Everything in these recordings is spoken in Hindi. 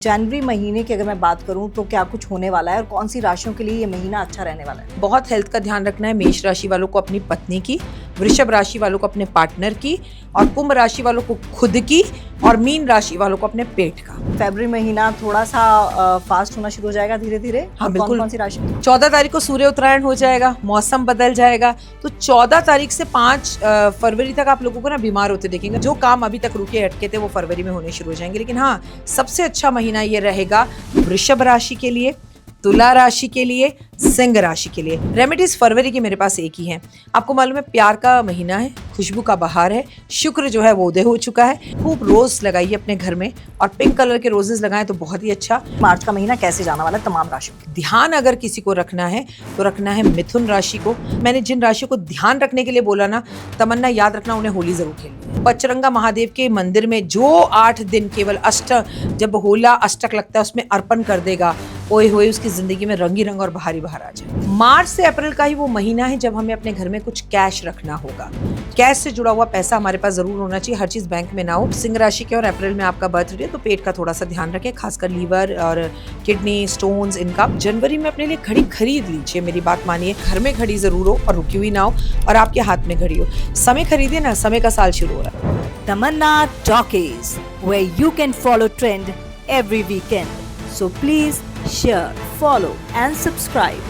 जनवरी महीने की अगर मैं बात करूं तो क्या कुछ होने वाला है और कौन सी राशियों के लिए ये महीना अच्छा रहने वाला है? बहुत हेल्थ का ध्यान रखना है। मेष राशि वालों को अपनी पत्नी की, वृषभ राशि वालों को अपने पार्टनर की, और कुंभ राशि वालों को खुद की, और मीन राशि वालों को अपने पेट का। फरवरी महीना थोड़ा सा फास्ट होना शुरू हो जाएगा धीरे धीरे। हाँ बिल्कुल। कौन सी राशि? 14 तारीख को सूर्य उत्तरायण हो जाएगा, मौसम बदल जाएगा। तो 14 तारीख से 5 फरवरी तक आप लोगों को ना बीमार होते देखेंगे। जो काम अभी तक रुके अटके थे वो फरवरी में होने शुरू हो जाएंगे। लेकिन हाँ, सबसे अच्छा महीना ये रहेगा वृषभ राशि के लिए, तुला राशि के लिए, सिंह राशि के लिए। रेमेडीज फरवरी की मेरे पास एक ही है। आपको मालूम है प्यार का महीना है, खुशबू का बहार है, शुक्र जो है वो उदय हो चुका है। खूब रोज लगाइए अपने घर में, और पिंक कलर के रोजेस लगाएं तो बहुत ही अच्छा। मार्च का महीना कैसे जाना वाला है तमाम राशियों को? ध्यान अगर किसी को रखना है तो रखना है मिथुन राशि को। मैंने जिन राशियों को ध्यान रखने के लिए बोला ना, तमन्ना याद रखना, उन्हें होली जरूर खेलनी है। बजरंगा महादेव के मंदिर में जो 8 दिन केवल जब होला अष्टक लगता है उसमें अर्पण कर देगा, ओए होए उसकी जिंदगी में रंग ही रंग और बहार ही बहार आ जाए। मार्च से अप्रैल का ही वो महीना है जब हमें अपने घर में कुछ कैश रखना होगा। कैश से जुड़ा हुआ पैसा हमारे पास जरूर होना चाहिए, हर चीज बैंक में ना हो। सिंह राशि के और अप्रैल में आपका बर्थडे, तो पेट का थोड़ा सा ध्यान रखें, खासकर लीवर और किडनी स्टोन्स इनका। जनवरी में अपने लिए घड़ी खरीद लीजिए, मेरी बात मानिए। घर में घड़ी जरूर हो और रुकी हुई ना हो, और आपके हाथ में घड़ी हो। समय खरीदिए ना, समय का साल शुरू हो रहा है। Tamanna Talkies, where you can follow trend every weekend. So please share, follow and subscribe.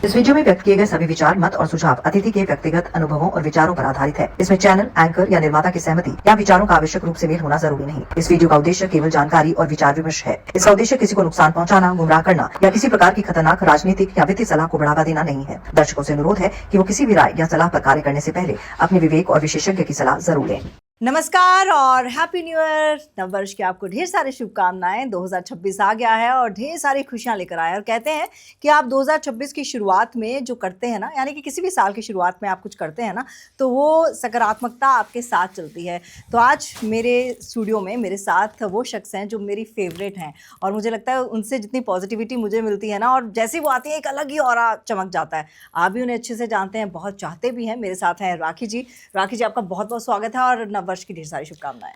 इस वीडियो में व्यक्त किए गए सभी विचार, मत और सुझाव अतिथि के व्यक्तिगत अनुभवों और विचारों पर आधारित है। इसमें चैनल, एंकर या निर्माता की सहमति या विचारों का आवश्यक रूप से मेल होना जरूरी नहीं। इस वीडियो का उद्देश्य केवल जानकारी और विचार विमर्श है। इसका उद्देश्य किसी को नुकसान पहुंचाना, गुमराह करना या किसी प्रकार की खतरनाक राजनीतिक या वित्तीय सलाह को बढ़ावा देना नहीं है। दर्शकों से अनुरोध है कि वो किसी भी राय या सलाह पर कार्य करने से पहले अपने विवेक और विशेषज्ञ की सलाह जरूर लें। नमस्कार और हैप्पी न्यू ईयर। नववर्ष की आपको ढेर सारी शुभकामनाएं। 2026 आ गया है और ढेर सारी खुशियां लेकर आए। और कहते हैं कि आप 2026 की शुरुआत में जो करते हैं ना, यानी कि किसी भी साल की शुरुआत में आप कुछ करते हैं ना, तो वो सकारात्मकता आपके साथ चलती है। तो आज मेरे स्टूडियो में मेरे साथ वो शख्स हैं जो मेरी फेवरेट हैं, और मुझे लगता है उनसे जितनी पॉजिटिविटी मुझे मिलती है ना, और जैसे वो आती है एक अलग ही ऑरा चमक जाता है। आप भी उन्हें अच्छे से जानते हैं, बहुत चाहते भी हैं। मेरे साथ हैं राखी जी। राखी जी, आपका बहुत बहुत स्वागत है और नववर्ष की ढेर सारी शुभकामनाएं।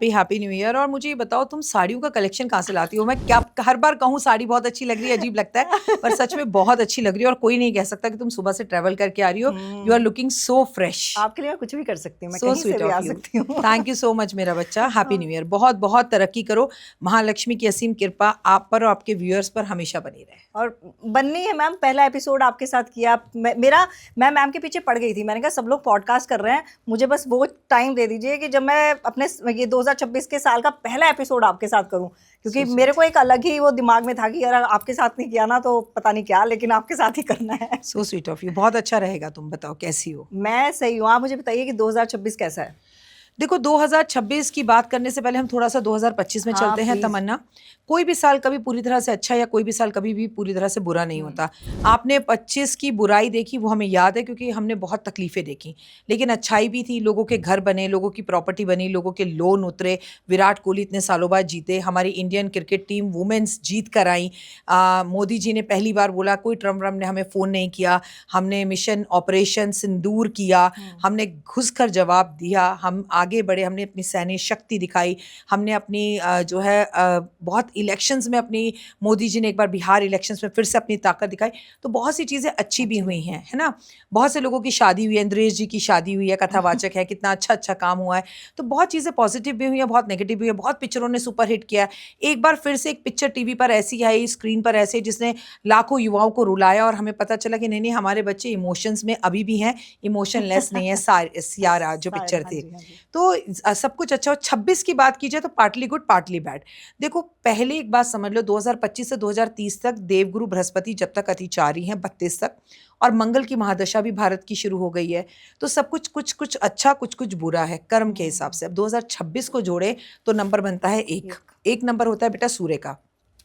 Happy new year. और मुझे ये बताओ, तुम साड़ियों का कलेक्शन कहाँ से लाती हो? मैं क्या हर बार कहूँ साड़ी बहुत अच्छी लग रही है, अजीब लगता है, पर सच में बहुत अच्छी लग रही है। और कोई नहीं कह सकता कि तुम सुबह से ट्रैवल करके आ रही हो। You are looking so fresh. आपके लिए मैं कुछ भी कर सकती हूँ, मैं So कहीं से sweet भी आ of you. सकती हूँ। थैंक यू सो मच मेरा बच्चा। Happy new year. बहुत बहुत तरक्की करो। महालक्ष्मी की असीम कृपा आप पर और आपके व्यूअर्स पर हमेशा बनी रहे। और बननी है मैम। पहला एपिसोड आपके साथ किया मैं मैम के पीछे पड़ गई थी। मैंने कहा सब लोग पॉडकास्ट कर रहे हैं, मुझे बस वो टाइम दे दीजिए कि जब मैं अपने ये 2026 के साल का पहला एपिसोड आपके साथ करूं, क्योंकि मेरे को एक अलग ही वो दिमाग में था कि यार आपके साथ नहीं किया ना तो पता नहीं क्या, लेकिन आपके साथ ही करना है। So sweet of you. बहुत अच्छा रहेगा। तुम बताओ कैसी हो? मैं सही हूँ। आप मुझे बताइए कि 2026 कैसा है? देखो, 2026 की बात करने से पहले हम थोड़ा सा 2025 में हाँ, चलते हैं। please। तमन्ना, कोई भी साल कभी पूरी तरह से अच्छा या कोई भी साल कभी भी पूरी तरह से बुरा नहीं होता। आपने 25 की बुराई देखी, वो हमें याद है, क्योंकि हमने बहुत तकलीफें देखी, लेकिन अच्छाई भी थी। लोगों के घर बने, लोगों की प्रॉपर्टी बनी, लोगों के लोन उतरे, विराट कोहली इतने सालों बाद जीते, हमारी इंडियन क्रिकेट टीम वुमेन्स जीत कर आई, मोदी जी ने पहली बार बोला, कोई ट्रम्प ने हमें फ़ोन नहीं किया, हमने मिशन ऑपरेशन सिंदूर किया, हमने घुस कर जवाब दिया, हम आगे बढ़े, हमने अपनी सैन्य शक्ति दिखाई, हमने अपनी जो है बहुत इलेक्शंस में अपनी, मोदी जी ने एक बार बिहार इलेक्शंस में फिर से अपनी ताकत दिखाई। तो बहुत सी चीज़ें अच्छी भी हुई हैं, है ना। बहुत से लोगों की शादी हुई है, इंद्रेश जी की शादी हुई है, कथावाचक है, कितना अच्छा अच्छा काम हुआ है। तो बहुत चीज़ें पॉजिटिव भी हुई हैं, बहुत नेगेटिव भी हुई है। बहुत पिक्चरों ने सुपर हिट किया। एक बार फिर से एक पिक्चर टीवी पर ऐसी आई, स्क्रीन पर ऐसे, जिसने लाखों युवाओं को रुलाया, और हमें पता चला कि नहीं नहीं, हमारे बच्चे इमोशंस में अभी भी हैं, इमोशनलेस नहीं है। सियारा जो पिक्चर थी, तो सब कुछ अच्छा हो। 26 की बात की जाए तो पार्टली गुड पार्टली बैड। देखो, पहले एक बात समझ लो, 2025 से 2030 तक देवगुरु बृहस्पति जब तक अतिचारी हैं, 32 तक, और मंगल की महादशा भी भारत की शुरू हो गई है। तो सब कुछ कुछ कुछ अच्छा, कुछ कुछ बुरा है कर्म के हिसाब से। अब 2026 को जोड़े तो नंबर बनता है एक नंबर होता है बेटा सूर्य का।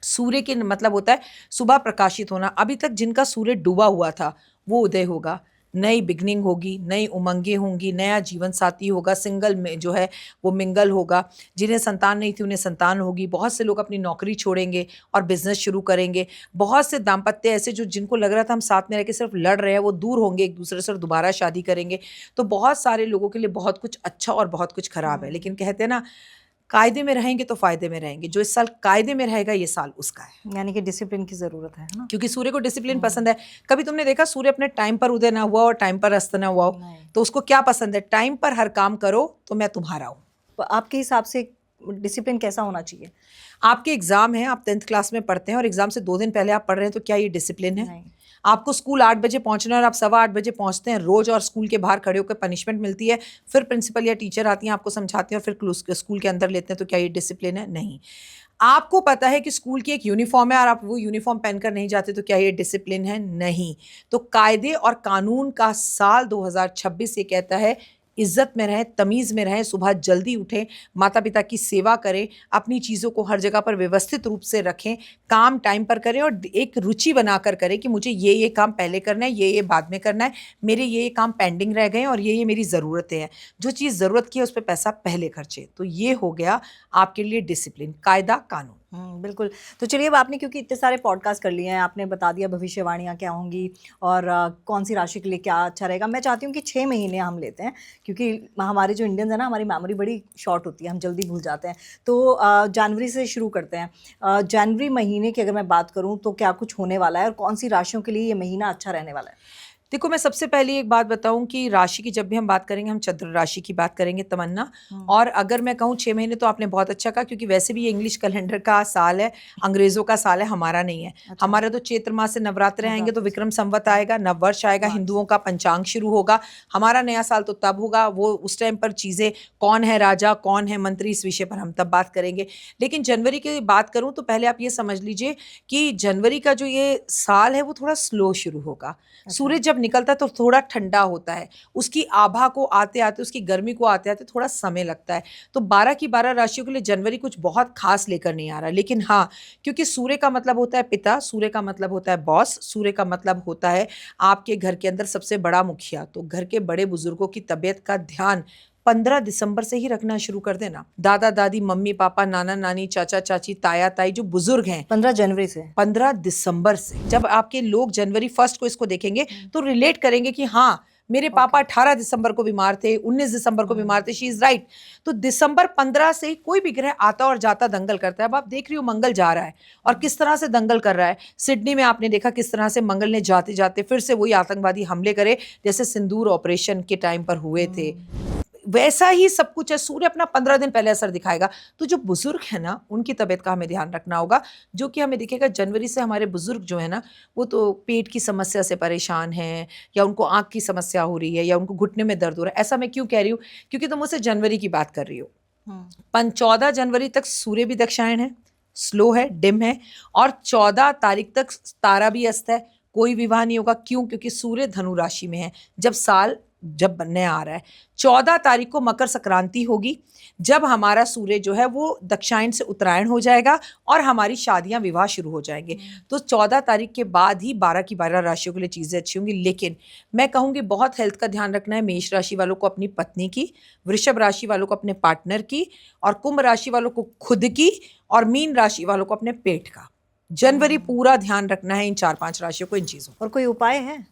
सूर्य के मतलब होता है सुबह प्रकाशित होना। अभी तक जिनका सूर्य डूबा हुआ था वो उदय होगा, नई बिगनिंग होगी, नई उमंगें होंगी, नया जीवन साथी होगा, सिंगल में जो है वो मिंगल होगा, जिन्हें संतान नहीं थी उन्हें संतान होगी। बहुत से लोग अपनी नौकरी छोड़ेंगे और बिजनेस शुरू करेंगे। बहुत से दाम्पत्य ऐसे जो जिनको लग रहा था हम साथ में रह के सिर्फ लड़ रहे हैं, वो दूर होंगे एक दूसरे से और दोबारा शादी करेंगे। तो बहुत सारे लोगों के लिए बहुत कुछ अच्छा और बहुत कुछ खराब है। लेकिन कहते हैं ना, कायदे में रहेंगे तो फायदे में रहेंगे। जो इस साल कायदे में रहेगा ये साल उसका है, यानी कि डिसिप्लिन की जरूरत है ना। क्योंकि सूर्य को डिसिप्लिन पसंद है। कभी तुमने देखा सूर्य अपने टाइम पर उदय ना हुआ और टाइम पर अस्त ना हुआ हो, नहीं। तो उसको क्या पसंद है? टाइम पर हर काम करो तो मैं तुम्हारा हूँ। तो आपके हिसाब से डिसिप्लिन कैसा होना चाहिए? आपके एग्जाम है, आप 10th क्लास में पढ़ते हैं और एग्जाम से 2 दिन पहले आप पढ़ रहे हैं, तो क्या ये डिसिप्लिन है? नहीं। आपको स्कूल 8 बजे पहुंचना है और आप 8:15 बजे पहुंचते हैं रोज, और स्कूल के बाहर खड़े होकर पनिशमेंट मिलती है, फिर प्रिंसिपल या टीचर आती हैं, आपको समझाती हैं और फिर स्कूल के अंदर लेते हैं, तो क्या ये डिसिप्लिन है? नहीं। आपको पता है कि स्कूल की एक यूनिफॉर्म है और आप वो यूनिफॉर्म पहनकर नहीं जाते, तो क्या ये डिसिप्लिन है? नहीं। तो कायदे और कानून का साल 2026 ये कहता है इज्जत में रहें, तमीज़ में रहें, सुबह जल्दी उठें, माता पिता की सेवा करें, अपनी चीज़ों को हर जगह पर व्यवस्थित रूप से रखें, काम टाइम पर करें और एक रुचि बनाकर करें कि मुझे ये काम पहले करना है, ये बाद में करना है, मेरे ये काम पेंडिंग रह गए हैं और ये मेरी ज़रूरतें हैं। जो चीज़ ज़रूरत की है उस पर पैसा पहले खर्चे। तो ये हो गया आपके लिए डिसिप्लिन, कायदा कानून। बिल्कुल। तो चलिए, अब आपने क्योंकि इतने सारे पॉडकास्ट कर लिए हैं, आपने बता दिया भविष्यवाणियाँ क्या होंगी और कौन सी राशि के लिए क्या अच्छा रहेगा। मैं चाहती हूँ कि 6 महीने हम लेते हैं, क्योंकि हमारे जो इंडियंस हैं ना, हमारी मेमोरी बड़ी शॉर्ट होती है, हम जल्दी भूल जाते हैं। तो जनवरी से शुरू करते हैं। जनवरी महीने की अगर मैं बात करूँ तो क्या कुछ होने वाला है और कौन सी राशियों के लिए ये महीना अच्छा रहने वाला है? देखो, मैं सबसे पहले एक बात बताऊं कि राशि की जब भी हम बात करेंगे, हम चंद्र राशि की बात करेंगे, तमन्ना। और अगर मैं कहूँ 6 महीने, तो आपने बहुत अच्छा कहा, क्योंकि वैसे भी ये इंग्लिश कैलेंडर का साल है, अंग्रेजों का साल है, हमारा नहीं है। अच्छा। हमारा तो चैत्र मास से नवरात्र आएंगे, तो विक्रम संवत आएगा, नव वर्ष आएगा, वाह। हिंदुओं का पंचांग शुरू होगा। हमारा नया साल तो तब होगा, वो उस टाइम पर चीज़ें, कौन है राजा कौन है मंत्री, इस विषय पर हम तब बात करेंगे। लेकिन जनवरी की बात करूँ तो पहले आप ये समझ लीजिए कि जनवरी का जो ये साल है वो थोड़ा स्लो शुरू होगा। सूरज जब निकलता है तो थोड़ा ठंडा होता है, उसकी आभा को आते आते, उसकी गर्मी को आते आते थोड़ा समय लगता है। तो 12 की 12 राशियों के लिए जनवरी कुछ बहुत खास लेकर नहीं आ रहा। लेकिन हाँ, क्योंकि सूर्य का मतलब होता है पिता, सूर्य का मतलब होता है बॉस, सूर्य का मतलब होता है आपके घर के अंदर सबसे बड़ा मुखिया। तो घर के बड़े बुजुर्गों की तबीयत का ध्यान 15 दिसंबर से ही रखना शुरू कर देना। दादा दादी, मम्मी पापा, नाना नानी, चाचा चाची, ताया ताई, जो बुजुर्ग हैं, 15 जनवरी से 15 दिसंबर से। जब आपके लोग जनवरी 1 को इसको देखेंगे तो रिलेट करेंगे कि हाँ, मेरे पापा 18 दिसंबर को बीमार थे, 19 दिसंबर को बीमार थे, शी इज राइट। तो दिसंबर 15 से ही कोई भी ग्रह आता और जाता दंगल करता है। अब आप देख रही हो मंगल जा रहा है और किस तरह से दंगल कर रहा है। सिडनी में आपने देखा किस तरह से मंगल ने जाते जाते फिर से वही आतंकवादी हमले करे, जैसे सिंदूर ऑपरेशन के टाइम पर हुए थे। वैसा ही सब कुछ है। सूर्य अपना 15 दिन पहले असर दिखाएगा। तो जो बुजुर्ग है ना, उनकी तबीयत का हमें ध्यान रखना होगा, जो कि हमें दिखेगा जनवरी से। हमारे बुजुर्ग जो है ना, वो तो पेट की समस्या से परेशान हैं, या उनको आँख की समस्या हो रही है, या उनको घुटने में दर्द हो रहा है। ऐसा मैं क्यों कह रही हूँ? क्योंकि तुम मुझसे जनवरी की बात कर रही हो। 14 जनवरी तक सूर्य भी दक्षायन है, स्लो है, डिम है, और 14 तारीख तक तारा भी अस्त है। कोई विवाह नहीं होगा। क्यों? क्योंकि सूर्य धनु राशि में है जब बनने आ रहा है। 14 तारीख को मकर संक्रांति होगी, जब हमारा सूर्य जो है वो दक्षिणायन से उत्तरायण हो जाएगा और हमारी शादियां विवाह शुरू हो जाएंगे। तो 14 तारीख के बाद ही 12 की 12 राशियों के लिए चीज़ें अच्छी होंगी। लेकिन मैं कहूँगी बहुत हेल्थ का ध्यान रखना है। मेष राशि वालों को अपनी पत्नी की, वृषभ राशि वालों को अपने पार्टनर की, और कुंभ राशि वालों को खुद की, और मीन राशि वालों को अपने पेट का। जनवरी पूरा ध्यान रखना है इन 4-5 राशियों को, इन चीज़ों। और कोई उपाय है?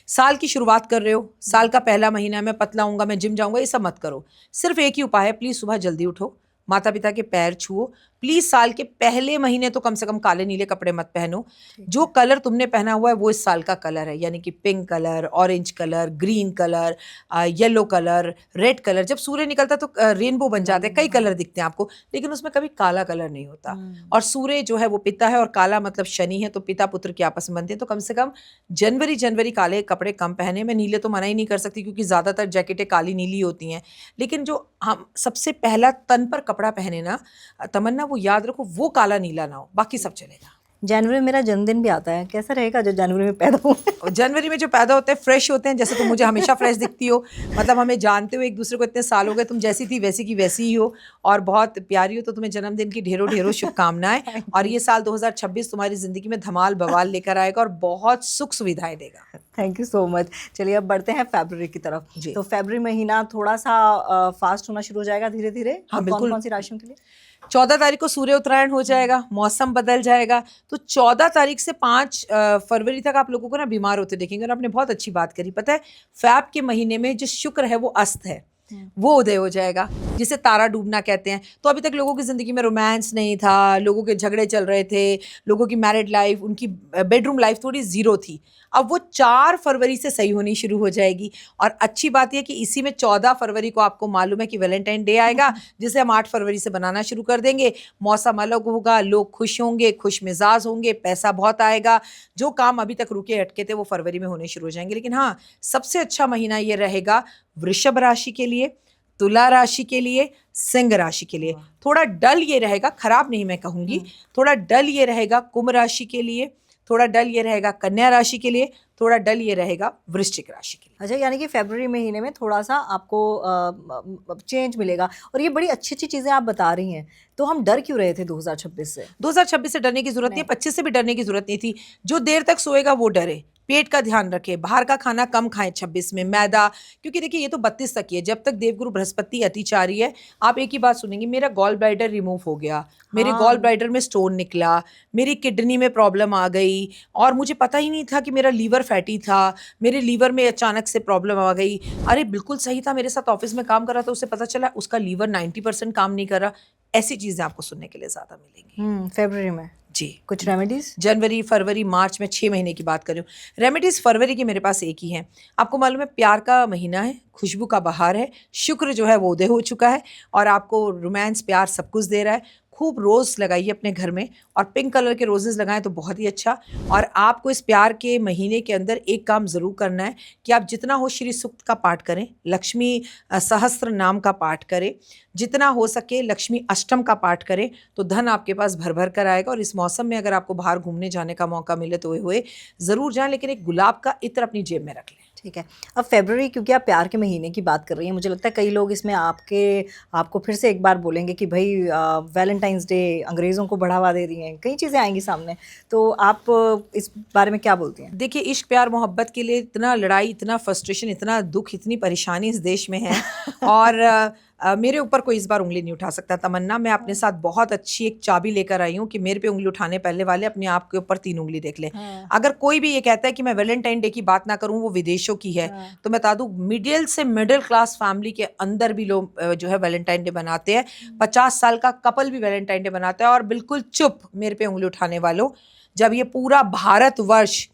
साल की शुरुआत कर रहे हो, साल का पहला महीना है, मैं पतला हूँगा, मैं जिम जाऊँगा, ये सब मत करो। सिर्फ एक ही उपाय है, प्लीज़ सुबह जल्दी उठो, माता पिता के पैर छुओ। प्लीज़ साल के पहले महीने तो कम से कम काले नीले कपड़े मत पहनो। जो कलर तुमने पहना हुआ है वो इस साल का कलर है, यानी कि pink colour, orange colour, green colour, yellow colour, red colour. जब सूर्य निकलता तो रेनबो बन जाते हैं, कई कलर दिखते हैं आपको, लेकिन उसमें कभी काला कलर नहीं होता। और सूर्य जो है वो पिता है, और काला मतलब शनि है, तो पिता पुत्र की आपस में बनते हैं। तो कम से कम जनवरी काले कपड़े कम पहने। मैं नीले तो मना ही नहीं कर सकती, क्योंकि ज़्यादातर जैकेटें काली नीली होती हैं। लेकिन जो हम सबसे पहला तन पर कपड़ा पहने ना, तमन्ना, वो याद रखो, वो काला नीला ना हो, बाकी सब चलेगा। जनवरी में मेरा जन्मदिन भी आता है, कैसा रहेगा जो जनवरी में पैदा हुआ? और जनवरी में जो पैदा होते हैं फ्रेश होते हैं, जैसे तुम मुझे हमेशा फ्रेश दिखती हो। मतलब हमें जानते हो एक दूसरे को इतने साल हो गए, तुम जैसी थी वैसी की वैसी ही हो, और बहुत प्यारी हो। तो तुम्हें जन्मदिन की ढेरों ढेरों शुभकामनाएं। और ये साल 2026 तुम्हारी जिंदगी में धमाल बवाल लेकर आएगा और बहुत सुख सुविधाएं देगा। Thank you so much. चलिए, अब बढ़ते हैं फरवरी की तरफ। जी। तो फरवरी महीना थोड़ा सा फास्ट होना शुरू हो जाएगा धीरे धीरे। हाँ, बिल्कुल। कौन सी राशियों के लिए? 14 तारीख को सूर्य उत्तरायण हो जाएगा, मौसम बदल जाएगा। तो 14 तारीख से 5 फरवरी तक आप लोगों को ना बीमार होते देखेंगे। और आपने बहुत अच्छी बात करी, पता है, फैब के महीने में जो शुक्र है वो अस्त है, वो उदय हो जाएगा, जिसे तारा डूबना कहते हैं। तो अभी तक लोगों की ज़िंदगी में रोमांस नहीं था, लोगों के झगड़े चल रहे थे, लोगों की मैरिड लाइफ, उनकी बेडरूम लाइफ थोड़ी ज़ीरो थी। अब वो 4 फरवरी से सही होनी शुरू हो जाएगी। और अच्छी बात यह कि इसी में 14 फरवरी को आपको मालूम है कि वैलेंटाइन डे आएगा, जिसे हम 8 फरवरी से बनाना शुरू कर देंगे। मौसम अलग होगा, लोग खुश होंगे, खुश मिजाज होंगे, पैसा बहुत आएगा। जो काम अभी तक रुके अटके थे वो फरवरी में होने शुरू हो जाएंगे। लेकिन हाँ, सबसे अच्छा महीना ये रहेगा वृषभ राशि के लिए, तुला राशि के लिए, सिंह राशि के लिए। थोड़ा डल ये रहेगा, खराब नहीं मैं कहूंगी, थोड़ा डल ये रहेगा कुंभ राशि के लिए, थोड़ा डल ये रहेगा कन्या राशि के लिए, थोड़ा डल ये रहेगा वृश्चिक राशि के लिए। अच्छा, यानी कि फरवरी महीने में थोड़ा सा आपको चेंज मिलेगा। और ये बड़ी अच्छी अच्छी चीज़ें आप बता रही हैं, तो हम डर क्यों रहे थे 2026 से? 2026 से डरने की जरूरत नहीं है, 25 से भी डरने की जरूरत नहीं थी। जो देर तक सोएगा वो डरे। पेट का ध्यान रखे, बाहर का खाना कम खाएं 26 में, मैदा, क्योंकि देखिए ये तो 32 तक ही है, जब तक देवगुरु बृहस्पति अतिचारी है। आप एक ही बात सुनेंगे, मेरा गॉल ब्लैडर रिमूव हो गया, मेरे गॉल ब्लैडर में स्टोन निकला, मेरी किडनी में प्रॉब्लम आ गई, और मुझे पता ही नहीं था कि मेरा लीवर फैटी था, मेरे लीवर में अचानक से प्रॉब्लम आ गई। अरे बिल्कुल सही था, मेरे साथ ऑफिस में काम कर रहा था, उसे पता चला उसका लीवर 90% काम नहीं कर रहा। ऐसी चीजें आपको सुनने के लिए ज्यादा मिलेंगी फरवरी में जी। कुछ रेमेडीज? जनवरी, फरवरी, मार्च में 6 महीने की बात कर रही हूँ। रेमेडीज फरवरी की मेरे पास एक ही है। आपको मालूम है प्यार का महीना है, खुशबू का बहार है, शुक्र जो है वो उदय हो चुका है और आपको रोमांस, प्यार सब कुछ दे रहा है। खूब रोज़ लगाइए अपने घर में, और पिंक कलर के रोजेस लगाएं तो बहुत ही अच्छा। और आपको इस प्यार के महीने के अंदर एक काम ज़रूर करना है कि आप जितना हो श्री सूक्त का पाठ करें, लक्ष्मी सहस्त्र नाम का पाठ करें, जितना हो सके लक्ष्मी अष्टम का पाठ करें, तो धन आपके पास भर भर कर आएगा। और इस मौसम में अगर आपको बाहर घूमने जाने का मौका मिले तो हुए ज़रूर जाएं, लेकिन एक गुलाब का इत्र अपनी जेब में रख लें। ठीक है। अब फरवरी, क्योंकि आप प्यार के महीने की बात कर रही हैं, मुझे लगता है कई लोग इसमें आपको फिर से एक बार बोलेंगे कि भाई वैलेंटाइंस डे अंग्रेज़ों को बढ़ावा दे रही हैं, कई चीज़ें आएंगी सामने, तो आप इस बारे में क्या बोलती हैं? देखिए, इश्क प्यार मोहब्बत के लिए इतना लड़ाई, इतना फ्रस्ट्रेशन, इतना दुख, इतनी परेशानी इस देश में है और मेरे ऊपर कोई इस बार उंगली नहीं उठा सकता। तमन्ना, मैं अपने साथ बहुत अच्छी एक चाबी लेकर आई हूँ कि मेरे पे उंगली उठाने पहले वाले अपने आप के ऊपर 3 उंगली देख लें। अगर कोई भी ये कहता है कि मैं वैलेंटाइन डे की बात ना करूँ, वो विदेशों की है, तो मैं बता दूँ मिडिल से मिडिल क्लास फैमिली के अंदर भी लोग जो है वैलेंटाइन डे बनाते हैं। 50 साल का कपल भी वैलेंटाइन डे बनाता है। और बिल्कुल चुप मेरे पे उंगली उठाने वालों, जब ये पूरा भारतवर्ष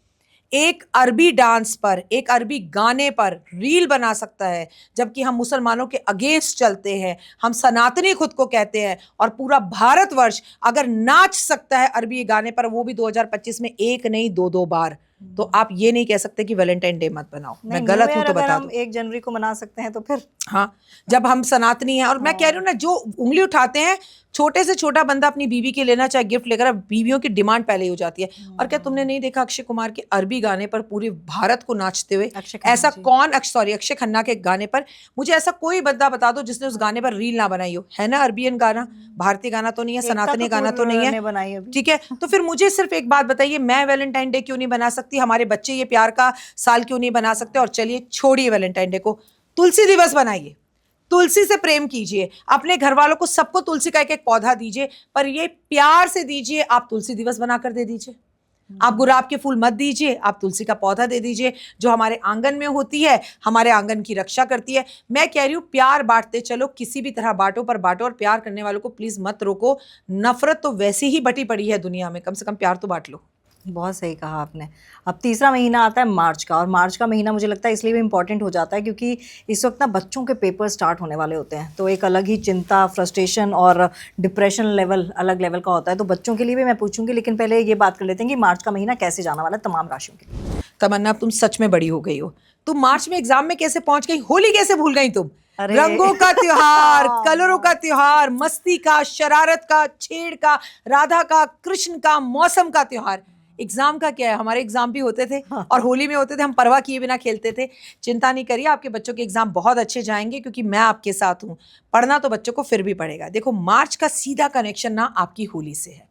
एक अरबी डांस पर, एक अरबी गाने पर रील बना सकता है, जबकि हम मुसलमानों के अगेंस्ट चलते हैं, हम सनातनी खुद को कहते हैं, और पूरा भारतवर्ष अगर नाच सकता है अरबी गाने पर, वो भी 2025 में एक नहीं 2-2 बार, तो आप ये नहीं कह सकते कि वैलेंटाइन डे मत बनाओ। मैं गलत हूं तो बता दूं। 1 जनवरी को मना सकते हैं तो फिर हाँ, जब हम सनातनी हैं। और मैं कह रही हूँ ना, जो उंगली उठाते हैं, छोटे से छोटा बंदा अपनी बीवी के लेना चाहे गिफ्ट लेकर, बीवियों की डिमांड पहले ही हो जाती है। और क्या तुमने नहीं देखा अक्षय कुमार के अरबी गाने पर पूरे भारत को नाचते हुए? ऐसा कौन, अक्षय खन्ना के गाने पर, मुझे ऐसा कोई बंदा बता दो जिसने उस गाने पर रील ना बनाई हो। है ना अरबियन गाना, भारतीय गाना तो नहीं है, सनातनी गाना तो नहीं है, ठीक है। तो फिर मुझे सिर्फ एक बात बताइए, मैं वैलेंटाइन डे क्यों नहीं बना सकती? हमारे बच्चे ये प्यार का साल क्यों नहीं बना सकते? और चलिए छोड़िए वैलेंटाइन डे को, तुलसी दिवस बनाइए, तुलसी से प्रेम कीजिए, अपने घर वालों को सबको तुलसी का एक पौधा दीजिए, पर ये प्यार से दीजिए। आप तुलसी दिवस बनाकर दे दीजिए। आप गुलाब के फूल मत दीजिए, आप तुलसी का पौधा दे दीजिए, जो हमारे आंगन में होती है, हमारे आंगन की रक्षा करती है। मैं कह रही हूँ प्यार बांटते चलो, किसी भी तरह बांटो, पर बांटो, और प्यार करने वालों को प्लीज मत रोको। नफरत तो वैसे ही बटी पड़ी है दुनिया में, कम से कम प्यार तो बांट लो। बहुत सही कहा आपने। अब तीसरा महीना आता है मार्च का, और मार्च का महीना मुझे लगता है इसलिए भी इम्पॉर्टेंट हो जाता है क्योंकि इस वक्त ना बच्चों के पेपर स्टार्ट होने वाले होते हैं, तो एक अलग ही चिंता, फ्रस्ट्रेशन और डिप्रेशन लेवल अलग लेवल का होता है। तो बच्चों के लिए भी मैं पूछूंगी, लेकिन पहले ये बात कर लेते हैं कि मार्च का महीना कैसे जाने वाला है तमाम राशियों के लिए। तमन्ना, तुम सच में बड़ी हो गई हो। तुम मार्च में एग्जाम में कैसे पहुंच गई? होली कैसे भूल गई तुम? रंगों का त्योहार, कलरों का त्योहार, मस्ती का, शरारत का, छेड़ का, राधा का, कृष्ण का, मौसम का त्योहार। एग्जाम का क्या है? हमारे एग्जाम भी होते थे और होली में होते थे, हम परवाह किए बिना खेलते थे। चिंता नहीं करिए, आपके बच्चों के एग्जाम बहुत अच्छे जाएंगे, क्योंकि मैं आपके साथ हूँ। पढ़ना तो बच्चों को फिर भी पड़ेगा। देखो, मार्च का सीधा कनेक्शन ना आपकी होली से है।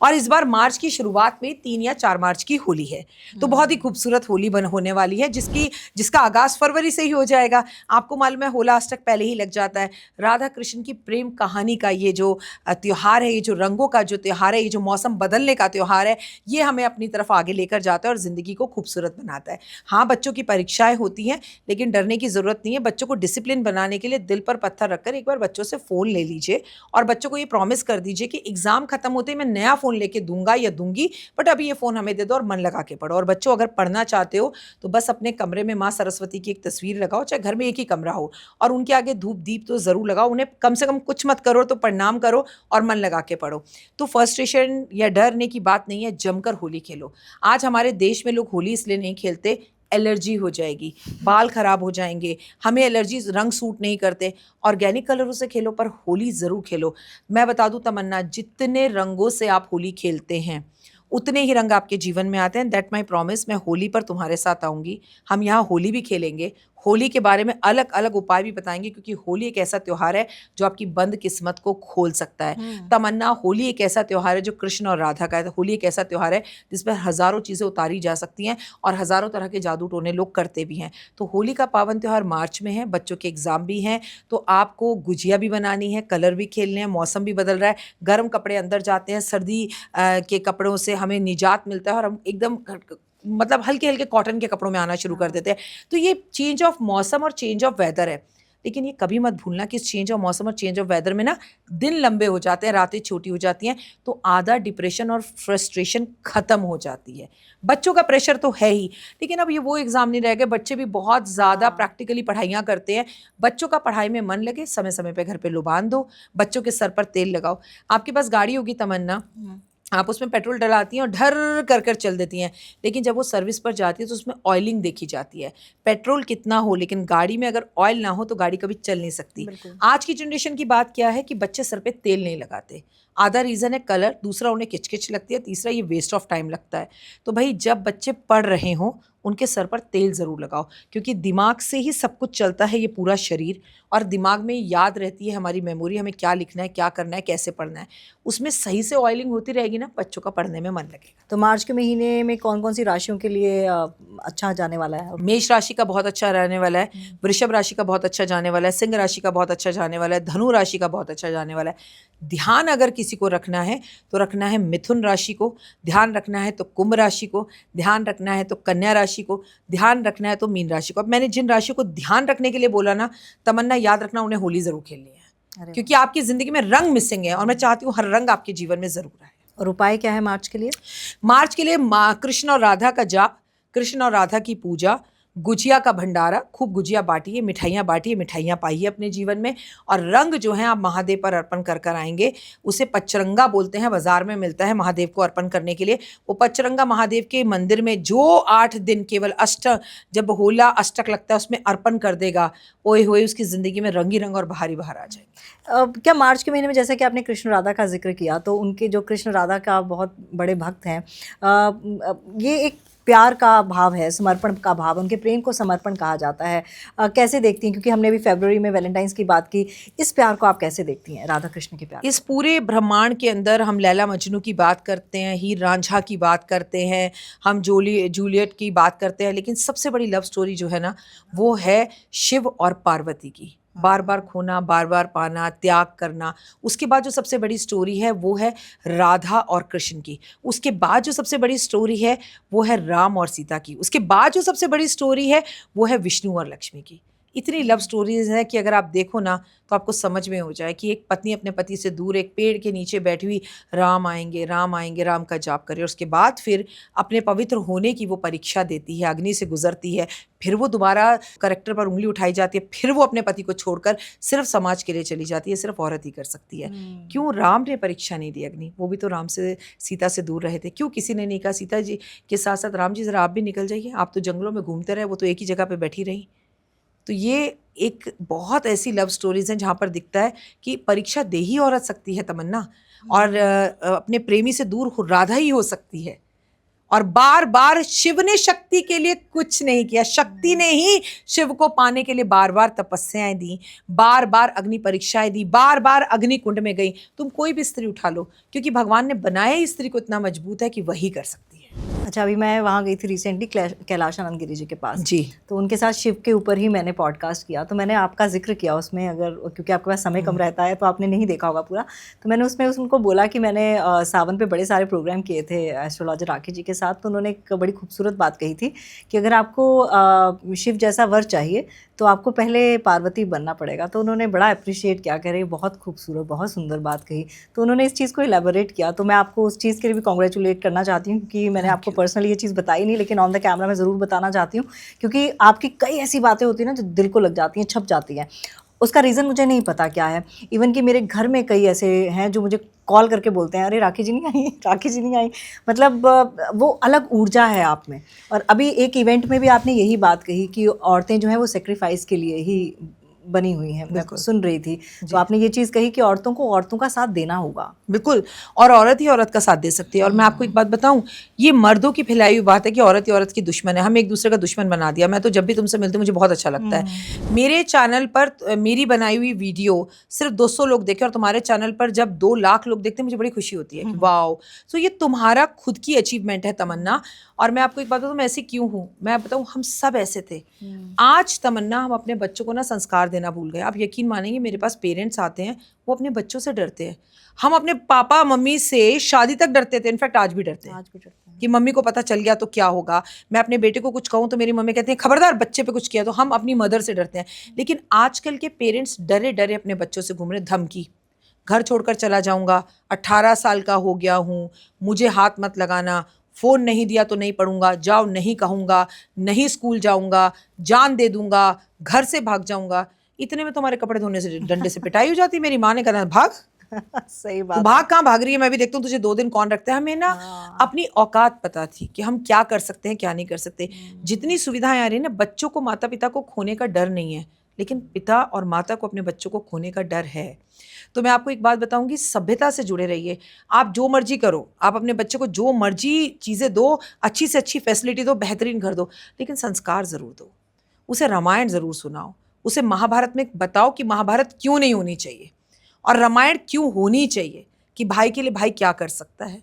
और इस बार मार्च की शुरुआत में 3 या 4 मार्च की होली है, तो बहुत ही खूबसूरत होली होने वाली है, जिसका आगाज फरवरी से ही हो जाएगा। आपको मालूम है होला अष्टक पहले ही लग जाता है। राधा कृष्ण की प्रेम कहानी का ये जो त्योहार है, ये जो रंगों का जो त्योहार है, ये जो मौसम बदलने का त्योहार है, ये हमें अपनी तरफ आगे लेकर जाता है और ज़िंदगी को खूबसूरत बनाता है। हाँ, बच्चों की परीक्षाएं होती हैं, लेकिन डरने की ज़रूरत नहीं है। बच्चों को डिसिप्लिन बनाने के लिए दिल पर पत्थर रखकर एक बार बच्चों से फ़ोन ले लीजिए और बच्चों को ये प्रॉमिस कर दीजिए कि एग्ज़ाम खत्म होते ही मैं नया फ़ोन लेके दूंगा या दूंगी, बट अभी ये फ़ोन हमें दे दो और मन लगा के पढ़ो। और बच्चों, अगर पढ़ना चाहते हो तो बस अपने कमरे में माँ सरस्वती की एक तस्वीर लगाओ, चाहे घर में एक ही कमरा हो, और उनके आगे धूप दीप तो ज़रूर लगाओ। उन्हें कम से कम कुछ मत करो तो प्रणाम करो और मन लगा के पढ़ो। तो फ्रस्ट्रेशन या डरने की बात नहीं है, जमकर होली खेलो। आज हमारे देश में लोग होली इसलिए नहीं खेलते, एलर्जी हो जाएगी, बाल खराब हो जाएंगे, हमें एलर्जी, रंग सूट नहीं करते। ऑर्गेनिक कलरों से खेलो, पर होली ज़रूर खेलो। मैं बता दूं तमन्ना, जितने रंगों से आप होली खेलते हैं उतने ही रंग आपके जीवन में आते हैं। That my promise. मैं होली पर तुम्हारे साथ आऊँगी, हम यहाँ होली भी खेलेंगे, होली के बारे में अलग अलग उपाय भी बताएंगे, क्योंकि होली एक ऐसा त्यौहार है जो आपकी बंद किस्मत को खोल सकता है। तमन्ना, होली एक ऐसा त्यौहार है जो कृष्ण और राधा का है। होली एक ऐसा त्यौहार है जिस पर हज़ारों चीज़ें उतारी जा सकती हैं और हज़ारों तरह के जादू टोने लोग करते भी हैं। तो होली का पावन त्यौहार मार्च में है, बच्चों के एग्ज़ाम भी हैं, तो आपको गुजिया भी बनानी है, कलर भी खेलने हैं, मौसम भी बदल रहा है, गर्म कपड़े अंदर जाते हैं, सर्दी के कपड़ों से हमें निजात मिलता है और हम एकदम मतलब हल्के हल्के कॉटन के कपड़ों में आना शुरू कर देते हैं। तो ये चेंज ऑफ मौसम और चेंज ऑफ वेदर है, लेकिन ये कभी मत भूलना कि इस चेंज ऑफ मौसम और चेंज ऑफ वेदर में ना दिन लंबे हो जाते हैं, रातें छोटी हो जाती हैं, तो आधा डिप्रेशन और फ्रस्ट्रेशन ख़त्म हो जाती है। बच्चों का प्रेशर तो है ही, लेकिन अब ये वो एग्ज़ाम नहीं रह गए, बच्चे भी बहुत ज़्यादा प्रैक्टिकली पढ़ाइयाँ करते हैं। बच्चों का पढ़ाई में मन लगे, समय समय पे घर पे लुबान दो, बच्चों के सर पर तेल लगाओ। आपके पास गाड़ी होगी तमन्ना, आप उसमें पेट्रोल डलाती हैं और ढर कर कर चल देती हैं, लेकिन जब वो सर्विस पर जाती है तो उसमें ऑयलिंग देखी जाती है। पेट्रोल कितना हो, लेकिन गाड़ी में अगर ऑयल ना हो तो गाड़ी कभी चल नहीं सकती। आज की जनरेशन की बात क्या है कि बच्चे सर पे तेल नहीं लगाते। आधा रीज़न है कलर, दूसरा उन्हें किचकिच लगती है, तीसरा ये वेस्ट ऑफ टाइम लगता है। तो भाई, जब बच्चे पढ़ रहे हों उनके सर पर तेल ज़रूर लगाओ, क्योंकि दिमाग से ही सब कुछ चलता है, ये पूरा शरीर, और दिमाग में याद रहती है हमारी मेमोरी, हमें क्या लिखना है, क्या करना है, कैसे पढ़ना है। उसमें सही से ऑयलिंग होती रहेगी ना, बच्चों का पढ़ने में मन लगेगा। तो मार्च के महीने में कौन कौन सी राशियों के लिए अच्छा जाने वाला है? मेष राशि का बहुत अच्छा रहने वाला है, वृषभ राशि का बहुत अच्छा जाने वाला है, सिंह राशि का बहुत अच्छा जाने वाला है, धनु राशि का बहुत अच्छा जाने वाला है। ध्यान अगर किसी को रखना है तो रखना है मिथुन राशि को, ध्यान रखना है तो कुंभ राशि को, ध्यान रखना है तो कन्या राशि को, ध्यान रखना है तो मीन राशि को। अब मैंने जिन राशियों को ध्यान रखने के लिए बोला ना तमन्ना, याद रखना उन्हें होली ज़रूर खेलनी है, क्योंकि आपकी ज़िंदगी में रंग मिसिंग है और मैं चाहती हूँ हर रंग आपके जीवन में ज़रूर आए। और उपाय क्या है मार्च के लिए? मार्च के लिए कृष्ण और राधा का जाप, कृष्ण और राधा की पूजा, गुजिया का भंडारा, खूब गुजिया बांटिए, मिठाइयाँ बांटिए, मिठाइयाँ पाइए अपने जीवन में। और रंग जो है आप महादेव पर अर्पण कर कर आएंगे, उसे पचरंगा बोलते हैं, बाजार में मिलता है महादेव को अर्पण करने के लिए। वो पचरंगा महादेव के मंदिर में जो 8 दिन केवल जब होला अष्टक लगता है उसमें अर्पण कर देगा, ओए होए उसकी ज़िंदगी में रंग ही रंग और बाहर ही बाहर आ जाएंगे। क्या मार्च के महीने में, जैसे कि आपने कृष्ण राधा का जिक्र किया, तो उनके जो कृष्ण राधा का बहुत बड़े भक्त हैं, ये एक प्यार का भाव है, समर्पण का भाव, उनके प्रेम को समर्पण कहा जाता है। कैसे देखती हैं, क्योंकि हमने अभी फरवरी में वैलेंटाइंस की बात की, इस प्यार को आप कैसे देखती हैं, राधा कृष्ण के प्यार? इस पूरे ब्रह्मांड के अंदर हम लैला मजनू की बात करते हैं, हीर रांझा की बात करते हैं, हम जूलियट की बात करते हैं, लेकिन सबसे बड़ी लव स्टोरी जो है ना, वो है शिव और पार्वती की। बार बार खोना, बार बार पाना, त्याग करना। उसके बाद जो सबसे बड़ी स्टोरी है वो है राधा और कृष्ण की। उसके बाद जो सबसे बड़ी स्टोरी है वो है राम और सीता की। उसके बाद जो सबसे बड़ी स्टोरी है वो है विष्णु और लक्ष्मी की। इतनी लव स्टोरीज हैं कि अगर आप देखो ना तो आपको समझ में हो जाए कि एक पत्नी अपने पति से दूर एक पेड़ के नीचे बैठी हुई राम आएंगे, राम आएंगे, राम का जाप करे, और उसके बाद फिर अपने पवित्र होने की वो परीक्षा देती है, अग्नि से गुजरती है, फिर वो दोबारा करेक्टर पर उंगली उठाई जाती है, फिर वो अपने पति को छोड़कर सिर्फ समाज के लिए चली जाती है। सिर्फ औरत ही कर सकती है। क्यों राम ने परीक्षा नहीं दी अग्नि? वो भी तो राम से, सीता से दूर रहे थे। क्यों किसी ने नहीं कहा सीता जी के साथ साथ राम जी ज़रा आप भी निकल जाइए, आप तो जंगलों में घूमते रहे, वो तो एक ही जगह पर बैठी रही। तो ये एक बहुत ऐसी लव स्टोरीज हैं जहाँ पर दिखता है कि परीक्षा दे ही औरत सकती है तमन्ना, और अपने प्रेमी से दूर राधा ही हो सकती है। और बार बार शिव ने शक्ति के लिए कुछ नहीं किया, शक्ति ने ही शिव को पाने के लिए बार बार तपस्याएं दी, बार बार अग्नि परीक्षाएं दी, बार बार अग्नि कुंड में गई। तुम कोई भी स्त्री उठा लो, क्योंकि भगवान ने बनाया ही स्त्री को इतना मजबूत है कि वही कर सकती है। अच्छा, अभी मैं वहाँ गई थी रिसेंटली कैलाश आनंद गिरी जी के पास जी। तो उनके साथ शिव के ऊपर ही मैंने पॉडकास्ट किया, तो मैंने आपका जिक्र किया उसमें, अगर क्योंकि आपके पास समय कम रहता है तो आपने नहीं देखा होगा पूरा, तो मैंने उसमें उनको बोला कि मैंने सावन पे बड़े सारे प्रोग्राम किए थे एस्ट्रोलॉजर राखी जी के साथ, तो उन्होंने एक बड़ी खूबसूरत बात कही थी कि अगर आपको शिव जैसा वर चाहिए तो आपको पहले पार्वती बनना पड़ेगा। तो उन्होंने बड़ा अप्रिशिएट किया, कह रहे बहुत खूबसूरत, बहुत सुंदर बात कही। तो उन्होंने इस चीज़ को इलेबोरेट किया, तो मैं आपको उस चीज़ के लिए भी कॉन्ग्रेचुलेट करना चाहती हूँ, क्योंकि मैंने आपको पर्सनली ये चीज़ बताई नहीं, लेकिन ऑन द कैमरा मैं ज़रूर बताना चाहती हूँ, क्योंकि आपकी कई ऐसी बातें होती हैं ना जो दिल को लग जाती हैं, छप जाती हैं। उसका रीज़न मुझे नहीं पता क्या है। इवन कि मेरे घर में कई ऐसे हैं जो मुझे कॉल करके बोलते हैं, अरे राखी जी नहीं आई, राखी जी नहीं आई। मतलब वो अलग ऊर्जा है आप में। और अभी एक इवेंट में भी आपने यही बात कही कि औरतें जो हैं वो सेक्रीफाइस के लिए ही बनी हुई हैं। मैं सुन रही थी, तो आपने ये चीज़ कही कि औरतों को औरतों का साथ देना होगा। बिल्कुल, और औरत ही औरत का साथ दे सकती है। और मैं आपको एक बात बताऊं, ये मर्दों की फैलाई हुई बात है कि औरत ही औरत की दुश्मन है, हम एक दूसरे का दुश्मन बना दिया। मैं तो जब भी तुमसे मिलती हूँ मुझे बहुत अच्छा लगता है। मेरे चैनल पर मेरी बनाई हुई वीडियो सिर्फ 200 लोग देखे, और तुम्हारे चैनल पर जब 2 लाख लोग देखते हैं मुझे बड़ी खुशी होती है कि वाओ। तो ये तुम्हारा खुद की अचीवमेंट है तमन्ना। और मैं आपको एक बात बताऊँ, मैं ऐसी क्यों हूँ, मैं बताऊँ, हम सब ऐसे थे। आज तमन्ना हम अपने बच्चों को ना संस्कार देना भूल गए। आप यकीन मानेंगे, मेरे पास पेरेंट्स आते हैं, वो अपने बच्चों से डरते हैं। हम अपने पापा मम्मी से शादी तक डरते थे, इनफैक्ट आज भी डरते हैं कि मम्मी को पता चल गया तो क्या होगा। मैं अपने बेटे को कुछ कहूँ तो मेरी मम्मी कहती है खबरदार बच्चे पे कुछ किया, तो हम अपनी मदर से डरते हैं। लेकिन आजकल के पेरेंट्स डरे डरे अपने बच्चों से घूम रहे। धमकी, घर छोड़कर चला जाऊंगा, 18 साल का हो गया हूँ, मुझे हाथ मत लगाना, फ़ोन नहीं दिया तो नहीं पढ़ूंगा, जाओ नहीं कहूँगा, नहीं स्कूल जाऊँगा, जान दे दूंगा, घर से भाग जाऊँगा। इतने में तुम्हारे कपड़े धोने से डंडे से पिटाई हो जाती। मेरी माँ ने कहा भाग। सही तू बात। भाग, कहाँ भाग रही है, मैं भी देखता हूँ तुझे 2 दिन कौन रखता है। हमें ना अपनी औकात पता थी कि हम क्या कर सकते हैं, क्या नहीं कर सकते। जितनी सुविधाएं आ रही है ना, बच्चों को माता पिता को खोने का डर नहीं है, लेकिन पिता और माता को अपने बच्चों को खोने का डर है। तो मैं आपको एक बात बताऊंगी, सभ्यता से जुड़े रहिए। आप जो मर्जी करो, आप अपने बच्चे को जो मर्जी चीज़ें दो, अच्छी से अच्छी फैसिलिटी दो, बेहतरीन घर दो, लेकिन संस्कार ज़रूर दो। उसे रामायण ज़रूर सुनाओ, उसे महाभारत में बताओ कि महाभारत क्यों नहीं होनी चाहिए और रामायण क्यों होनी चाहिए, कि भाई के लिए भाई क्या कर सकता है,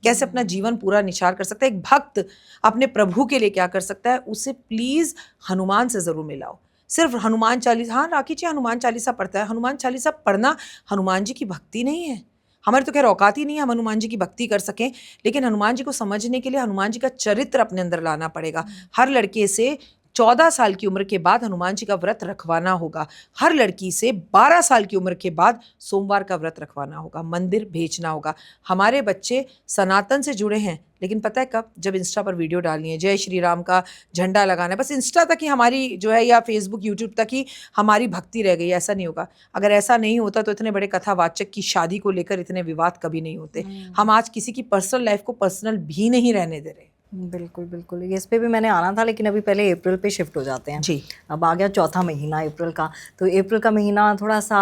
कैसे अपना जीवन पूरा निछार कर सकता है, एक भक्त अपने प्रभु के लिए क्या कर सकता है। उसे प्लीज़ हनुमान से ज़रूर मिलाओ। सिर्फ हनुमान चालीसा, हाँ राखी जी हनुमान चालीसा पढ़ता है, हनुमान चालीसा पढ़ना हनुमान जी की भक्ति नहीं है। हमारे तो खैर औकात ही नहीं है हम हनुमान जी की भक्ति कर सकें, लेकिन हनुमान जी को समझने के लिए हनुमान जी का चरित्र अपने अंदर लाना पड़ेगा। हर लड़के से 14 साल की उम्र के बाद हनुमान जी का व्रत रखवाना होगा। हर लड़की से 12 साल की उम्र के बाद सोमवार का व्रत रखवाना होगा, मंदिर भेजना होगा। हमारे बच्चे सनातन से जुड़े हैं, लेकिन पता है कब? जब इंस्टा पर वीडियो डालनी है, जय श्री राम का झंडा लगाना है, बस इंस्टा तक ही हमारी जो है, या फेसबुक यूट्यूब तक ही हमारी भक्ति रह गई। ऐसा नहीं होगा। अगर ऐसा नहीं होता तो इतने बड़े कथावाचक की शादी को लेकर इतने विवाद कभी नहीं होते। हम आज किसी की पर्सनल लाइफ को पर्सनल भी नहीं रहने दे रहे। बिल्कुल बिल्कुल, इस पे भी मैंने आना था, लेकिन अभी पहले अप्रैल पे शिफ्ट हो जाते हैं जी। अब आ गया चौथा महीना अप्रैल का, तो अप्रैल का महीना थोड़ा सा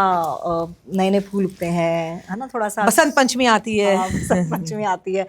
नए नए फूल उगते हैं, है ना, थोड़ा सा बसंत पंचमी आती है। हाँ, बसंत पंचमी आती है।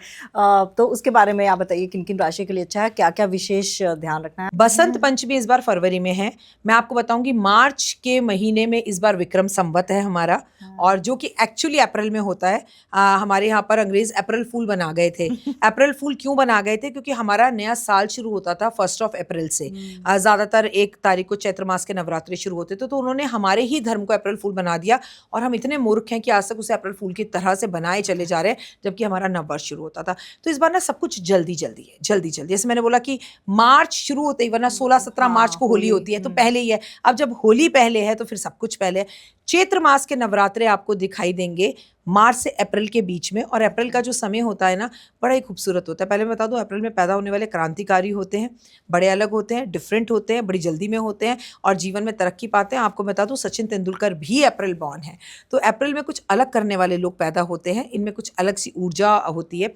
तो उसके बारे में आप बताइए किन किन राशि के लिए अच्छा है, क्या क्या विशेष ध्यान रखना है। बसंत पंचमी इस बार फरवरी में है। मैं आपको बताऊंगी मार्च के महीने में इस बार विक्रम संवत है हमारा, और जो कि एक्चुअली अप्रैल में होता है। हमारे यहाँ पर अंग्रेज अप्रैल फूल बना गए थे। अप्रैल फूल क्यों बना गए थे? क्योंकि हमारा नया साल शुरू होता था 1 अप्रैल से। ज़्यादातर 1 तारीख को चैत्र मास के नवरात्रि शुरू होते थे, तो उन्होंने हमारे ही धर्म को अप्रैल फूल बना दिया, और हम इतने मूर्ख हैं कि आज तक उसे अप्रैल फूल की तरह से बनाए चले जा रहे हैं, जबकि हमारा नववर्ष शुरू होता था। तो इस बार ना सब कुछ जल्दी जल्दी है, जल्दी जल्दी। जैसे मैंने बोला कि मार्च शुरू होते ही, वरना 16-17 मार्च को होली होती है, तो पहले ही है। अब जब होली पहले है तो फिर सब कुछ पहले है। चैत्र मास के नवरात्रे आपको दिखाई देंगे मार्च से अप्रैल के बीच में, और अप्रैल का जो समय होता है ना, बड़ा ही खूबसूरत होता है। पहले मैं बता दूं, अप्रैल में पैदा होने वाले क्रांतिकारी होते हैं, बड़े अलग होते हैं, डिफरेंट होते हैं, बड़ी जल्दी में होते हैं और जीवन में तरक्की पाते हैं। आपको बता दूं, सचिन तेंदुलकर भी अप्रैल बॉर्न है। तो अप्रैल में कुछ अलग करने वाले लोग पैदा होते हैं, इनमें कुछ अलग सी ऊर्जा होती है।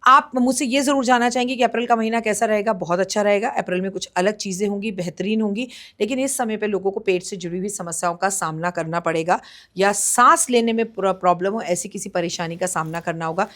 आप मुझसे ये ज़रूर जानना चाहेंगे कि अप्रैल का महीना कैसा रहेगा। बहुत अच्छा रहेगा। अप्रैल में कुछ अलग चीज़ें होंगी, बेहतरीन होंगी, लेकिन इस समय पे लोगों को पेट से जुड़ी हुई समस्याओं का सामना करना पड़ेगा या सांस लेने में प्रॉब्लम हो, ऐसी किसी परेशानी का सामना करना होगा।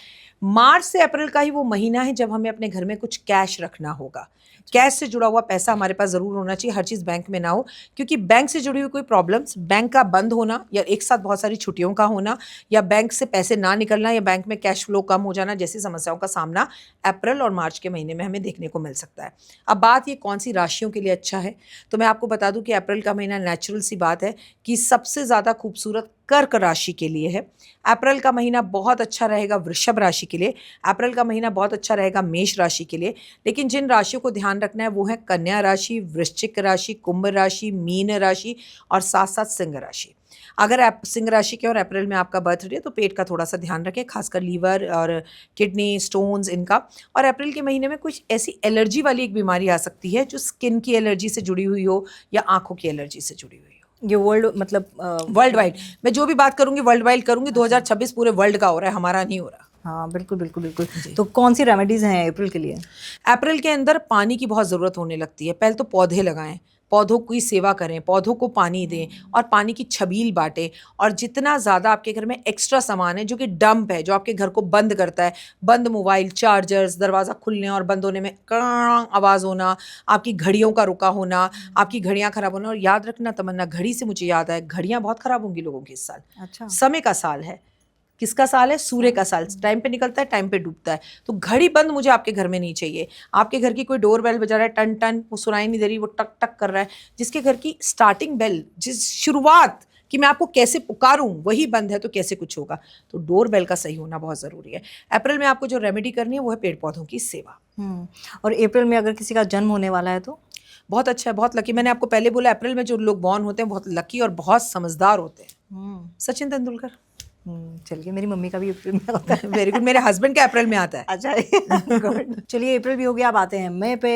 मार्च से अप्रैल का ही वो महीना है जब हमें अपने घर में कुछ कैश रखना होगा। कैश से जुड़ा हुआ पैसा हमारे पास ज़रूर होना चाहिए, हर चीज़ बैंक में ना हो, क्योंकि बैंक से जुड़ी हुई कोई प्रॉब्लम्स, बैंक का बंद होना या एक साथ बहुत सारी छुट्टियों का होना या बैंक से पैसे ना निकलना या बैंक में कैश फ्लो कम हो जाना जैसी समस्याओं का सामना अप्रैल और मार्च के महीने में हमें देखने को मिल सकता है। अब बात ये कौन सी राशियों के लिए अच्छा है, तो मैं आपको बता दूं कि अप्रैल का महीना नेचुरल सी बात है कि सबसे ज़्यादा खूबसूरत कर्क राशि के लिए है। अप्रैल का महीना बहुत अच्छा रहेगा वृषभ राशि के लिए। अप्रैल का महीना बहुत अच्छा रहेगा मेष राशि के लिए। लेकिन जिन राशियों को ध्यान रखना है वो है कन्या राशि, वृश्चिक राशि, कुंभ राशि, मीन राशि और साथ साथ सिंह राशि। अगर आप सिंह राशि के और अप्रैल में आपका बर्थडे है तो पेट का थोड़ा सा ध्यान रखें, खासकर लीवर और किडनी स्टोन्स इनका। और अप्रैल के महीने में कुछ ऐसी एलर्जी वाली एक बीमारी आ सकती है जो स्किन की एलर्जी से जुड़ी हुई हो या आंखों की एलर्जी से जुड़ी हुई हो। ये वर्ल्ड मतलब वर्ल्ड वाइड मैं जो भी बात करूंगी वर्ल्ड वाइड करूंगी। 2026 पूरे वर्ल्ड का हो रहा है, हमारा नहीं हो रहा। हाँ बिल्कुल बिल्कुल बिल्कुल। तो कौन सी रेमेडीज हैं अप्रैल के लिए? अप्रैल के अंदर पानी की बहुत ज़रूरत होने लगती है। पहले तो पौधे लगाएं, पौधों की सेवा करें, पौधों को पानी दें और पानी की छबील बांटें। और जितना ज़्यादा आपके घर में एक्स्ट्रा सामान है जो कि डंप है, जो आपके घर को बंद करता है, बंद मोबाइल, चार्जर्स, दरवाज़ा खुलने और बंद होने में कां आवाज़ होना, आपकी घड़ियों का रुका होना, आपकी घड़ियाँ ख़राब होना। और याद रखना तमन्ना, घड़ी से मुझे याद आया, घड़ियाँ बहुत ख़राब होंगी लोगों की इस साल। अच्छा। समय का साल है। किसका साल है? सूर्य का साल। टाइम पे निकलता है, टाइम पे डूबता है। तो घड़ी बंद मुझे आपके घर में नहीं चाहिए। आपके घर की कोई डोर बेल बजा रहा है, टन टन, वो सुनाई नहीं दे रही, वो टक टक कर रहा है, जिसके घर की स्टार्टिंग बेल, जिस शुरुआत कि मैं आपको कैसे पुकारूं वही बंद है, तो कैसे कुछ होगा। तो डोर बेल का सही होना बहुत ज़रूरी है। अप्रैल में आपको जो रेमेडी करनी है वो है पेड़ पौधों की सेवा। और अप्रैल में अगर किसी का जन्म होने वाला है तो बहुत अच्छा है, बहुत लकी। मैंने आपको पहले बोला अप्रैल में जो लोग बॉर्न होते हैं बहुत लकी और बहुत समझदार होते हैं। सचिन तेंदुलकर। चलिए, मेरी मम्मी का भी अप्रैल में होता है। Very good. मेरे हस्बैंड का अप्रैल में आता है। अच्छा गुड। चलिए, अप्रैल भी हो गया, आप आते हैं मई पे।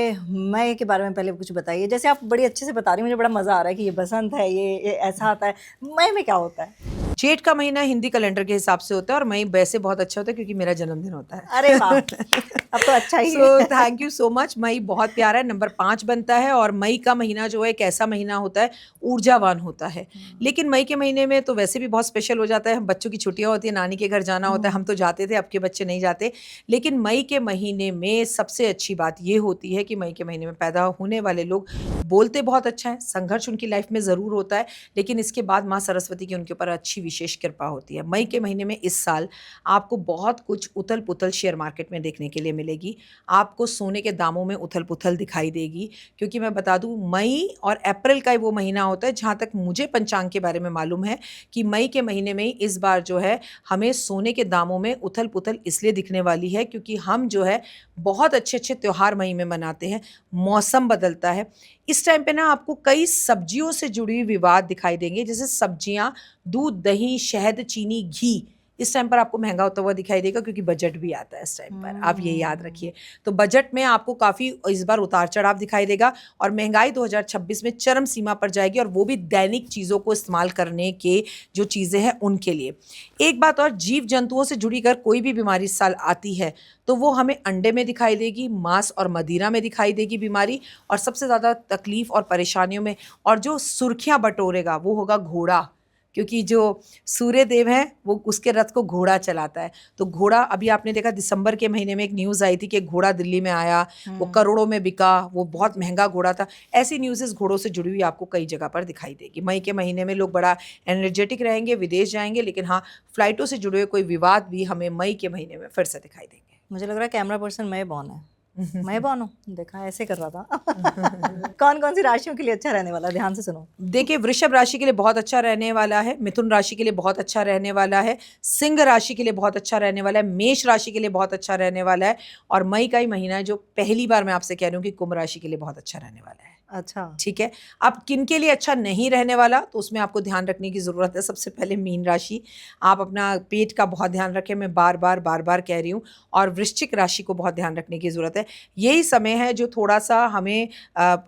मई के बारे में पहले कुछ बताइए। जैसे आप बड़ी अच्छे से बता रही हैं, मुझे बड़ा मज़ा आ रहा है कि ये बसंत है, ये ऐसा आता है। मई में क्या होता है? जेठ का महीना हिंदी कैलेंडर के हिसाब से होता है और मई वैसे बहुत अच्छा होता है क्योंकि मेरा जन्मदिन होता है। अरे वाह, अब तो अच्छा ही so thank you so much. मई बहुत प्यारा है, नंबर 5 बनता है। और मई का महीना जो है एक ऐसा महीना होता है, ऊर्जावान होता है। लेकिन मई के महीने में तो वैसे भी बहुत स्पेशल हो जाता है। बच्चों की छुट्टियां होती है, नानी के घर जाना होता है। हम तो जाते थे, अब के बच्चे नहीं जाते। लेकिन मई के महीने में सबसे अच्छी बात ये होती है कि मई के महीने में पैदा होने वाले लोग बोलते बहुत अच्छा है, संघर्ष उनकी लाइफ में ज़रूर होता है, लेकिन इसके बाद माँ सरस्वती की उनके ऊपर अच्छी विशेष कृपा होती है। मई के महीने में इस साल आपको बहुत कुछ उथल पुथल शेयर मार्केट में देखने के लिए मिलेगी। आपको सोने के दामों में उथल पुथल दिखाई देगी, क्योंकि मैं बता दूं मई और अप्रैल का वो महीना होता है, जहाँ तक मुझे पंचांग के बारे में मालूम है कि मई के महीने में इस बार जो है हमें सोने के दामों में उथल पुथल इसलिए दिखने वाली है क्योंकि हम जो है बहुत अच्छे अच्छे त्यौहार मई में मनाते हैं। मौसम बदलता है इस टाइम पे ना, आपको कई सब्जियों से जुड़ी हुई विवाद दिखाई देंगे, जैसे सब्जियां, दूध, दही, शहद, चीनी, घी इस टाइम पर आपको महंगा होता हुआ दिखाई देगा क्योंकि बजट भी आता है इस टाइम पर। आप ये याद रखिए। तो बजट में आपको काफ़ी इस बार उतार चढ़ाव दिखाई देगा और महंगाई 2026 में चरम सीमा पर जाएगी, और वो भी दैनिक चीज़ों को इस्तेमाल करने के जो चीज़ें हैं उनके लिए। एक बात और, जीव जंतुओं से जुड़ी कर कोई भी बीमारी इस साल आती है तो वो हमें अंडे में दिखाई देगी, मांस और मदिरा में दिखाई देगी बीमारी। और सबसे ज़्यादा तकलीफ़ और परेशानियों में और जो सुर्खियाँ बटोरेगा वो होगा घोड़ा, क्योंकि जो सूर्य देव है वो उसके रथ को घोड़ा चलाता है। तो घोड़ा, अभी आपने देखा दिसंबर के महीने में एक न्यूज़ आई थी कि घोड़ा दिल्ली में आया, वो करोड़ों में बिका, वो बहुत महंगा घोड़ा था। ऐसी न्यूज़ेस घोड़ों से जुड़ी हुई आपको कई जगह पर दिखाई देगी। मई के महीने में लोग बड़ा एनर्जेटिक रहेंगे, विदेश जाएंगे, लेकिन हाँ, फ्लाइटों से जुड़े हुए कोई विवाद भी हमें मई के महीने में फिर से दिखाई देंगे। मुझे लग रहा है कैमरा पर्सन मैं बॉन है। मैं बॉन हूँ, देखा ऐसे कर रहा था। कौन कौन सी राशियों के लिए अच्छा रहने वाला है? ध्यान से सुनो। देखिए, वृषभ राशि के लिए बहुत अच्छा रहने वाला है, मिथुन राशि के लिए बहुत अच्छा रहने वाला है, सिंह राशि के लिए बहुत अच्छा रहने वाला है, मेष राशि के लिए बहुत अच्छा रहने वाला है, और मई का ही महीना है जो पहली बार मैं आपसे कह रही हूँ कि कुंभ राशि के लिए बहुत अच्छा रहने वाला है। अच्छा। ठीक है। अब किन के लिए अच्छा नहीं रहने वाला, तो उसमें आपको ध्यान रखने की ज़रूरत है। सबसे पहले मीन राशि, आप अपना पेट का बहुत ध्यान रखें, मैं बार बार कह रही हूँ। और वृश्चिक राशि को बहुत ध्यान रखने की ज़रूरत है। यही समय है जो थोड़ा सा हमें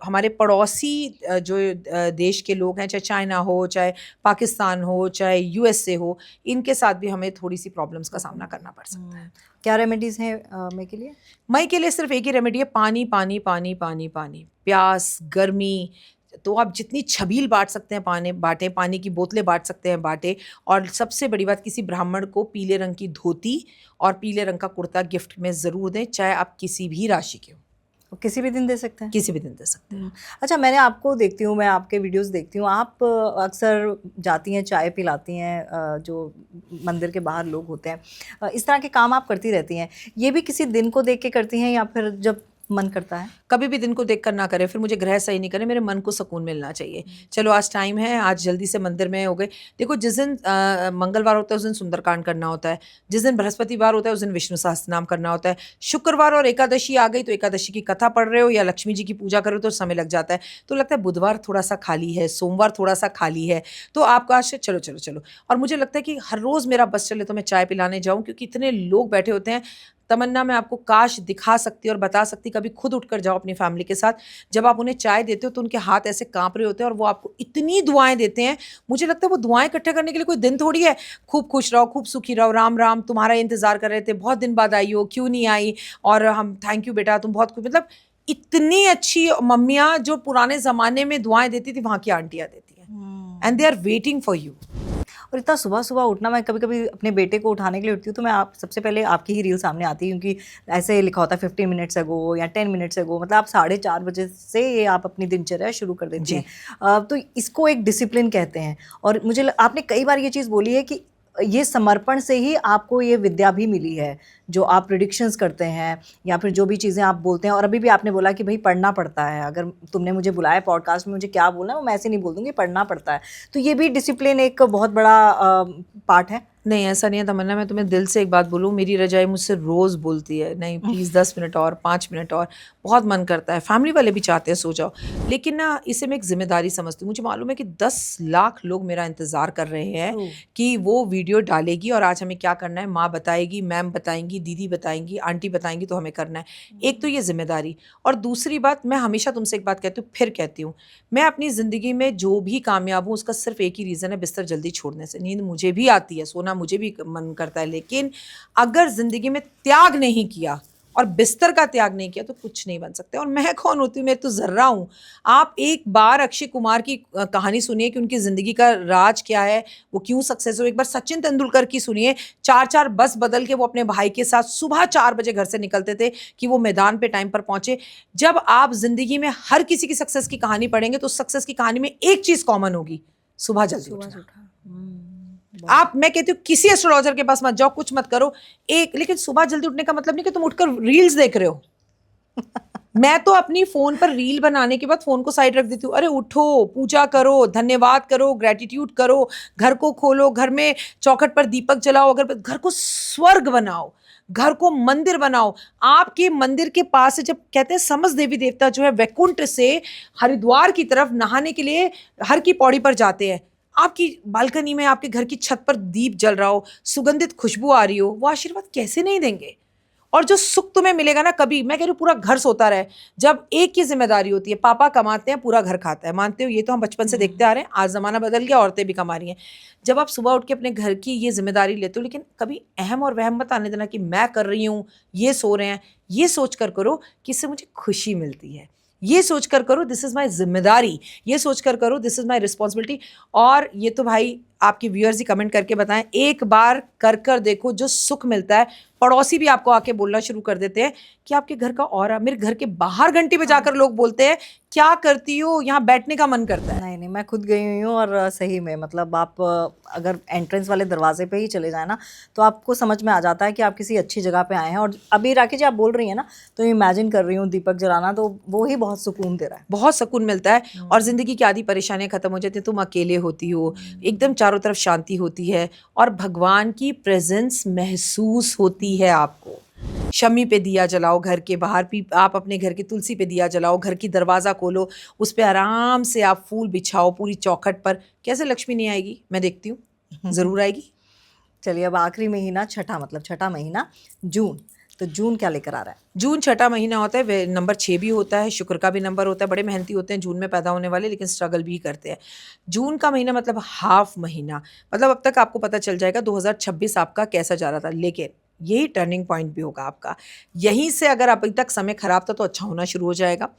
हमारे पड़ोसी देश के लोग हैं, चाहे चाइना हो, चाहे पाकिस्तान हो, चाहे USA हो, इनके साथ भी हमें थोड़ी सी प्रॉब्लम्स का सामना करना पड़ सकता है। क्या रेमेडीज हैं मई के लिए? मई के लिए सिर्फ एक ही रेमेडी है, पानी पानी पानी पानी पानी। प्यास, गर्मी, तो आप जितनी छबील बांट सकते हैं पानी बांटें, पानी की बोतलें बांट सकते हैं बांटें। और सबसे बड़ी बात, किसी ब्राह्मण को पीले रंग की धोती और पीले रंग का कुर्ता गिफ्ट में ज़रूर दें, चाहे आप किसी भी राशि के हो। किसी भी दिन दे सकते हैं? किसी भी दिन दे सकते हैं। अच्छा, मैंने आपको देखती हूँ, मैं आपके वीडियोस देखती हूँ, आप अक्सर जाती हैं, चाय पिलाती हैं जो मंदिर के बाहर लोग होते हैं, इस तरह के काम आप करती रहती हैं। ये भी किसी दिन को देख के करती हैं या फिर जब मन करता है? कभी भी दिन को देखकर ना करें, फिर मुझे ग्रह सही नहीं करें, मेरे मन को सुकून मिलना चाहिए। चलो आज टाइम है, आज जल्दी से मंदिर में हो गए। देखो, जिस दिन मंगलवार होता है उस दिन सुंदरकांड करना होता है, जिस दिन बृहस्पतिवार होता है उस दिन विष्णु सहस्त्रनाम करना होता है। शुक्रवार और एकादशी आ गई तो एकादशी की कथा पढ़ रहे हो या लक्ष्मी जी की पूजा कर रहे हो तो समय लग जाता है। तो लगता है बुधवार थोड़ा सा खाली है, सोमवार थोड़ा सा खाली है, तो आपको आज से चलो चलो चलो। और मुझे लगता है कि हर रोज़ मेरा बस चले तो मैं चाय पिलाने जाऊँ, क्योंकि इतने लोग बैठे होते हैं। तमन्ना मैं आपको काश दिखा सकती और बता सकती, कभी खुद उठकर जाओ अपनी फैमिली के साथ। जब आप उन्हें चाय देते हो तो उनके हाथ ऐसे कांप रहे होते हैं और वो आपको इतनी दुआएं देते हैं। मुझे लगता है वो दुआएं इकट्ठा करने के लिए कोई दिन थोड़ी है। खूब खुश रहो, खूब सुखी रहो, राम राम, तुम्हारा इंतजार कर रहे थे, बहुत दिन बाद आई हो, क्यों नहीं आई, और हम थैंक यू बेटा, तुम बहुत, मतलब इतनी अच्छी मम्मियाँ जो पुराने ज़माने में दुआएं देती थी, वहाँ की आंटियाँ देती हैं। And they are waiting for you. और इतना सुबह सुबह उठना, मैं कभी कभी अपने बेटे को उठाने के लिए उठती हूँ तो मैं सबसे पहले आपकी ही रील सामने आती है, क्योंकि ऐसे लिखा होता है 15 मिनट्स अगो या 10 मिनट्स अगो, मतलब आप 4:30 बजे से ये आप अपनी दिनचर्या शुरू कर देती हैं। तो इसको एक डिसिप्लिन कहते हैं। और मुझे आपने कई बार ये चीज़ बोली है कि ये समर्पण से ही आपको ये विद्या भी मिली है, जो आप प्रिडिक्शंस करते हैं या फिर जो भी चीज़ें आप बोलते हैं। और अभी भी आपने बोला कि भाई पढ़ना पड़ता है, अगर तुमने मुझे बुलाया पॉडकास्ट में, मुझे क्या बोलना है वो मैं ऐसे नहीं बोल दूँगी, पढ़ना पड़ता है। तो ये भी डिसिप्लिन एक बहुत बड़ा पार्ट है। नहीं, ऐसा नहीं है तमन्ना, मैं तुम्हें दिल से एक बात बोलूँ, मेरी रजाई मुझसे रोज़ बोलती है, नहीं प्लीज़ 10 मिनट और, 5 मिनट और। बहुत मन करता है, फैमिली वाले भी चाहते हैं सो जाओ, लेकिन ना इसे मैं एक ज़िम्मेदारी समझती हूँ। मुझे मालूम है कि 10 लाख लोग मेरा इंतज़ार कर रहे हैं कि वो वीडियो डालेगी और आज हमें क्या करना है, माँ बताएगी, मैम बताएंगी, दीदी बताएंगी, आंटी बताएंगी, तो हमें करना है। एक तो ये जिम्मेदारी, और दूसरी बात, मैं हमेशा तुमसे एक बात कहती हूँ, फिर कहती हूँ, मैं अपनी ज़िंदगी में जो भी कामयाब हूँ उसका सिर्फ एक ही रीज़न है, बिस्तर जल्दी छोड़ने से। नींद मुझे भी आती है, सोना मुझे भी मन करता है, लेकिन अगर ज़िंदगी में त्याग नहीं किया और बिस्तर का त्याग नहीं किया तो कुछ नहीं बन सकते। और मैं कौन होती हूँ, मैं तो जर्रा हूँ। आप एक बार अक्षय कुमार की कहानी सुनिए कि उनकी ज़िंदगी का राज क्या है, वो क्यों सक्सेस हो। एक बार सचिन तेंदुलकर की सुनिए, 4-4 बस बदल के वो अपने भाई के साथ सुबह 4 बजे घर से निकलते थे कि वो मैदान पे टाइम पर पहुंचे। जब आप ज़िंदगी में हर किसी की सक्सेस की कहानी पढ़ेंगे तो सक्सेस की कहानी में एक चीज़ कॉमन होगी, सुबह जल्दी उठना। आप, मैं कहती हूँ किसी एस्ट्रोलॉजर के पास मत जाओ, कुछ मत करो, लेकिन सुबह जल्दी उठने का मतलब नहीं कि तुम उठकर रील्स देख रहे हो। मैं तो अपनी फोन पर रील बनाने के बाद फोन को साइड रख देती हूँ। अरे उठो, पूजा करो, धन्यवाद करो, ग्रेटिट्यूड करो, घर को खोलो, घर में चौखट पर दीपक जलाओ, अगर घर को स्वर्ग बनाओ, घर को मंदिर बनाओ। आपके मंदिर के पास से, जब कहते हैं समस्त देवी देवता जो है वैकुंठ से हरिद्वार की तरफ नहाने के लिए हर की पौड़ी पर जाते हैं, आपकी बालकनी में, आपके घर की छत पर दीप जल रहा हो, सुगंधित खुशबू आ रही हो, वो आशीर्वाद कैसे नहीं देंगे। और जो सुख तुम्हें मिलेगा ना, कभी, मैं कह रही हूँ पूरा घर सोता रहे। जब एक की जिम्मेदारी होती है, पापा कमाते हैं, पूरा घर खाता है, मानते हो, ये तो हम बचपन से देखते आ रहे हैं। आज ज़माना बदल गया, औरतें भी कमा रही हैं। जब आप सुबह उठ के अपने घर की ये जिम्मेदारी लेते हो, लेकिन कभी अहम और वहम मत आने देना कि मैं कर रही हूँ, ये सो रहे हैं। ये सोच कर करो कि इससे मुझे खुशी मिलती है, ये सोच कर करो दिस इज़ माई जिम्मेदारी, ये सोच कर करो दिस इज़ माई रिस्पॉन्सिबिलिटी। और ये तो भाई आपके व्यूअर्स ही कमेंट करके बताएं, एक बार कर देखो, जो सुख मिलता है। पड़ोसी भी आपको आके बोलना शुरू कर देते हैं कि आपके घर का और, मेरे घर के बाहर घंटी बजाकर लोग बोलते हैं क्या करती हो, यहाँ बैठने का मन करता है। नहीं, मैं खुद गई हुई हूँ और सही में, मतलब आप अगर एंट्रेंस वाले दरवाजे पे ही चले जाए ना तो आपको समझ में आ जाता है कि आप किसी अच्छी जगह पे आए हैं। और अभी राखी जी आप बोल रही हैं ना, तो इमेजिन कर रही हूँ दीपक जलाना, तो वो ही बहुत सुकून दे रहा है, बहुत सुकून मिलता है। और ज़िंदगी की आधी परेशानियाँ ख़त्म हो जाती हैं, तुम अकेले होती हो, एकदम चारों तरफ शांति होती है और भगवान की प्रेजेंस महसूस होती है आपको। शमी पे दिया जलाओ, घर के बाहर भी आप अपने घर की तुलसी पे दिया जलाओ, घर की दरवाज़ा खोलो, उस पे आराम से आप फूल बिछाओ पूरी चौखट पर। कैसे लक्ष्मी नहीं आएगी? मैं देखती हूँ, ज़रूर आएगी। चलिए, अब आखिरी महीना छठा, मतलब छठा महीना जून, तो जून क्या लेकर आ रहा है? जून छठा महीना होता है, नंबर 6 भी होता है, शुक्र का भी नंबर होता है। बड़े मेहनती होते हैं जून में पैदा होने वाले, लेकिन स्ट्रगल भी करते हैं। जून का महीना मतलब हाफ महीना, मतलब अब तक आपको पता चल जाएगा 2026 आपका कैसा जा रहा था, लेकिन यही टर्निंग पॉइंट भी होगा आपका। यहीं से अगर अभी तक समय खराब था तो अच्छा होना शुरू हो जाएगा,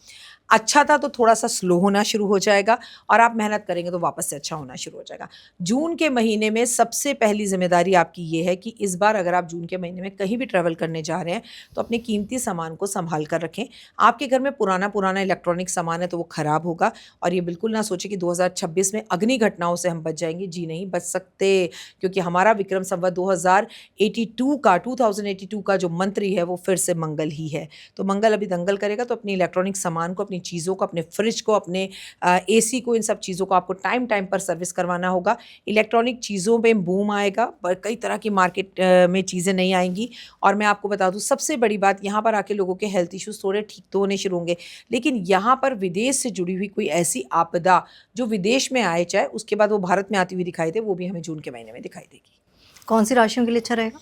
अच्छा था तो थोड़ा सा स्लो होना शुरू हो जाएगा, और आप मेहनत करेंगे तो वापस से अच्छा होना शुरू हो जाएगा। जून के महीने में सबसे पहली जिम्मेदारी आपकी ये है कि इस बार अगर आप जून के महीने में कहीं भी ट्रैवल करने जा रहे हैं तो अपने कीमती सामान को संभाल कर रखें। आपके घर में पुराना इलेक्ट्रॉनिक सामान है तो वो ख़राब होगा, और ये बिल्कुल ना सोचें कि 2026 में अग्नि घटनाओं से हम बच जाएंगे। जी नहीं बच सकते, क्योंकि हमारा विक्रम संवत 2082 का जो मंत्री है वो फिर से मंगल ही है। तो मंगल अभी दंगल करेगा, तो अपनी इलेक्ट्रॉनिक सामान को, अपनी चीज़ों को, अपने फ्रिज को, अपने एसी को, इन सब चीज़ों को आपको टाइम टाइम पर सर्विस करवाना होगा। इलेक्ट्रॉनिक चीज़ों में बूम आएगा, पर कई तरह की मार्केट में चीज़ें नहीं आएंगी। और मैं आपको बता दूं सबसे बड़ी बात, यहाँ पर आके लोगों के हेल्थ इश्यूज थोड़े ठीक तो होने शुरू होंगे, लेकिन यहाँ पर विदेश से जुड़ी हुई कोई ऐसी आपदा जो विदेश में आए चाहे उसके बाद वो भारत में आती हुई दिखाई दे, वो भी हमें जून के महीने में दिखाई देगी। कौन सी राशियों के लिए अच्छा रहेगा?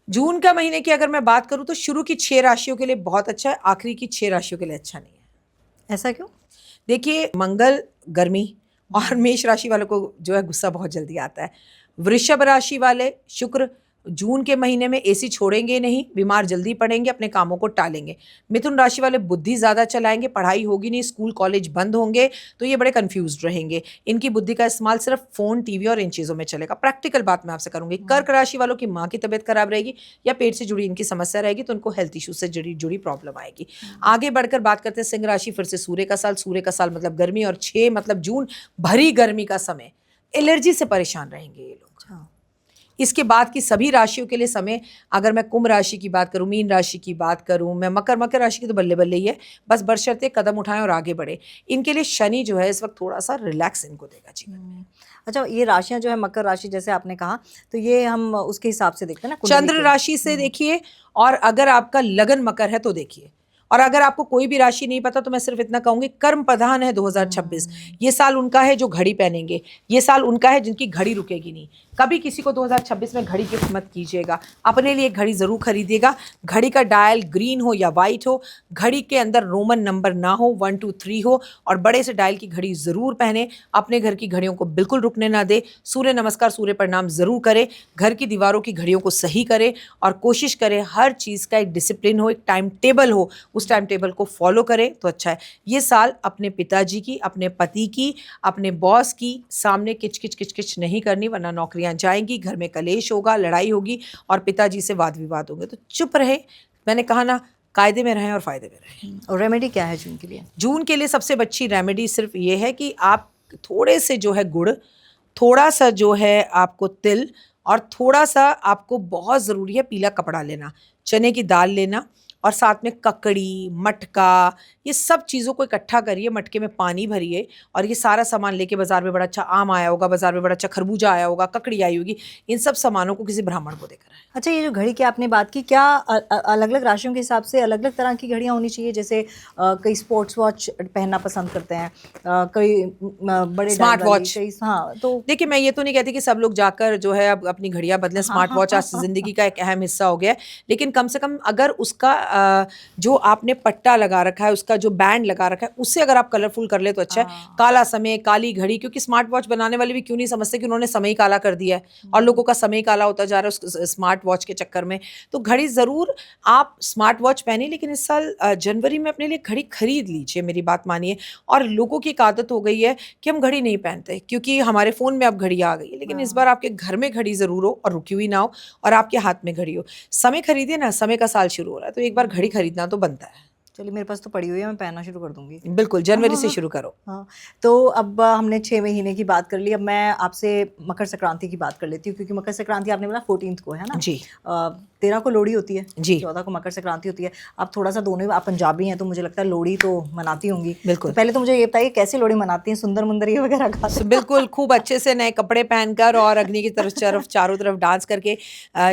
जून का महीने की अगर मैं बात करूँ तो शुरू की 6 राशियों के लिए बहुत अच्छा है, आखिरी की 6 राशियों के लिए अच्छा नहीं है। ऐसा क्यों? देखिए, मंगल गर्मी, और मेष राशि वालों को जो है गुस्सा बहुत जल्दी आता है। वृषभ राशि वाले शुक्र जून के महीने में एसी छोड़ेंगे नहीं, बीमार जल्दी पड़ेंगे, अपने कामों को टालेंगे। मिथुन राशि वाले बुद्धि ज़्यादा चलाएंगे, पढ़ाई होगी नहीं, स्कूल कॉलेज बंद होंगे, तो ये बड़े कंफ्यूज्ड रहेंगे। इनकी बुद्धि का इस्तेमाल सिर्फ फ़ोन, टीवी और इन चीज़ों में चलेगा। प्रैक्टिकल बात मैं आपसे करूँगी। कर्क राशि वालों की माँ की तबीयत खराब रहेगी या पेट से जुड़ी इनकी समस्या रहेगी, तो उनको हेल्थ इशू से जुड़ी प्रॉब्लम आएगी। आगे बढ़कर बात करते हैं सिंह राशि, फिर से सूर्य का साल मतलब गर्मी, और 6 मतलब जून भरी गर्मी का समय। एलर्जी से परेशान रहेंगे ये लोग। इसके बाद की सभी राशियों के लिए समय, अगर मैं कुंभ राशि की बात करूं, मीन राशि की बात करूं, मैं मकर राशि की तो बल्ले बल्ले ही है, बस बशर्ते कदम उठाएं और आगे बढ़े। इनके लिए शनि जो है इस वक्त थोड़ा सा रिलैक्स इनको देगा जीवन में। अच्छा, ये राशियां जो है, मकर राशि जैसे आपने कहा, तो ये हम उसके हिसाब से देखते हैं ना, कुंडली चंद्र के। राशि से देखिए, और अगर आपका लगन मकर है तो देखिए, और अगर आपको कोई भी राशि नहीं पता तो मैं सिर्फ इतना कहूंगी, कर्म प्रधान है 2026। ये साल उनका है जो घड़ी पहनेंगे, ये साल उनका है जिनकी घड़ी रुकेगी नहीं। कभी किसी को 2026 में घड़ी गिफ्ट मत कीजिएगा, अपने लिए घड़ी ज़रूर खरीदिएगा। घड़ी का डायल ग्रीन हो या वाइट हो, घड़ी के अंदर रोमन नंबर ना हो, 1 2 3 हो, और बड़े से डायल की घड़ी ज़रूर पहने। अपने घर की घड़ियों को बिल्कुल रुकने ना दे। सूर्य नमस्कार, सूर्य प्रणाम ज़रूर करें। घर की दीवारों की घड़ियों को सही करें, और कोशिश करें हर चीज़ का एक डिसिप्लिन हो, एक टाइम टेबल हो, उस टाइम टेबल को फॉलो करें तो अच्छा है। ये साल अपने पिताजी की, अपने पति की, अपने बॉस की सामने किच नहीं करनी, वरना नौकरियां जाएंगी, घर में कलेश होगा, लड़ाई होगी, और पिताजी से वाद विवाद होंगे। तो चुप रहे, मैंने कहा ना, कायदे में रहें और फायदे में रहें। और रेमेडी क्या है जून के लिए? जून के लिए सबसे अच्छी रेमेडी सिर्फ ये है कि आप थोड़े से जो है गुड़, थोड़ा सा जो है आपको तिल, और थोड़ा सा आपको बहुत ज़रूरी है पीला कपड़ा लेना, चने की दाल लेना, और साथ में ककड़ी, मटका, ये सब चीज़ों को इकट्ठा करिए, मटके में पानी भरिए, और ये सारा सामान लेके, बाज़ार में बड़ा अच्छा आम आया होगा, बाज़ार में बड़ा अच्छा खरबूजा आया होगा, ककड़ी आई होगी, इन सब सामानों को किसी ब्राह्मण को देकर आए। अच्छा, ये जो घड़ी की आपने बात की, क्या अलग अलग राशियों के हिसाब से अलग अलग तरह की घड़ियाँ होनी चाहिए? जैसे कई स्पोर्ट्स वॉच पहनना पसंद करते हैं, कई बड़े स्मार्ट डायल वाली, वॉच। कई, हाँ, तो देखिए, मैं ये तो नहीं कहती कि सब लोग जाकर जो है अब अपनी घड़ियां बदलें। स्मार्ट वॉच आज ज़िंदगी का एक अहम हिस्सा हो गया है, लेकिन कम से कम अगर उसका जो आपने पट्टा लगा रखा है, उसका जो बैंड लगा रखा है, उससे अगर आप कलरफुल कर ले तो अच्छा है। काला समय, काली घड़ी, क्योंकि स्मार्ट वॉच बनाने वाले भी क्यों नहीं समझते कि उन्होंने समय ही काला कर दिया है, और लोगों का समय काला होता जा रहा है उस स्मार्ट वॉच के चक्कर में। तो घड़ी ज़रूर आप स्मार्ट वॉच पहनिए, लेकिन इस साल जनवरी में अपने लिए घड़ी खरीद लीजिए, मेरी बात मानिए। और लोगों की एक आदत हो गई है कि हम घड़ी नहीं पहनते क्योंकि हमारे फ़ोन में अब घड़ी आ गई है, लेकिन इस बार आपके घर में घड़ी ज़रूर हो, और रुकी हुई ना हो, और आपके हाथ में घड़ी हो। समय खरीदिए ना, समय का साल शुरू हो रहा है, तो एक बार घड़ी खरीदना तो बनता है। चलिए मेरे पास तो पड़ी हुई है, मैं पहनना शुरू कर दूंगी। बिल्कुल जनवरी से शुरू करो। हाँ, तो अब हमने 6 महीने की बात कर ली। अब मैं आपसे मकर संक्रांति की बात कर लेती हूँ, क्योंकि मकर संक्रांति आपने बोला 14 को है ना? जी 13 को लोहड़ी होती है, जी 14 को मकर संक्रांति होती है। आप थोड़ा सा दोनों, आप पंजाबी हैं तो मुझे लगता है लोहड़ी तो मनाती होंगी। बिल्कुल। तो पहले तो मुझे ये बताइए कैसे लोहड़ी मनाती हैं? सुंदर मुंदरी वगैरह खाते? बिल्कुल खूब अच्छे से नए कपड़े पहनकर और अग्नि की तरफ चारों तरफ डांस करके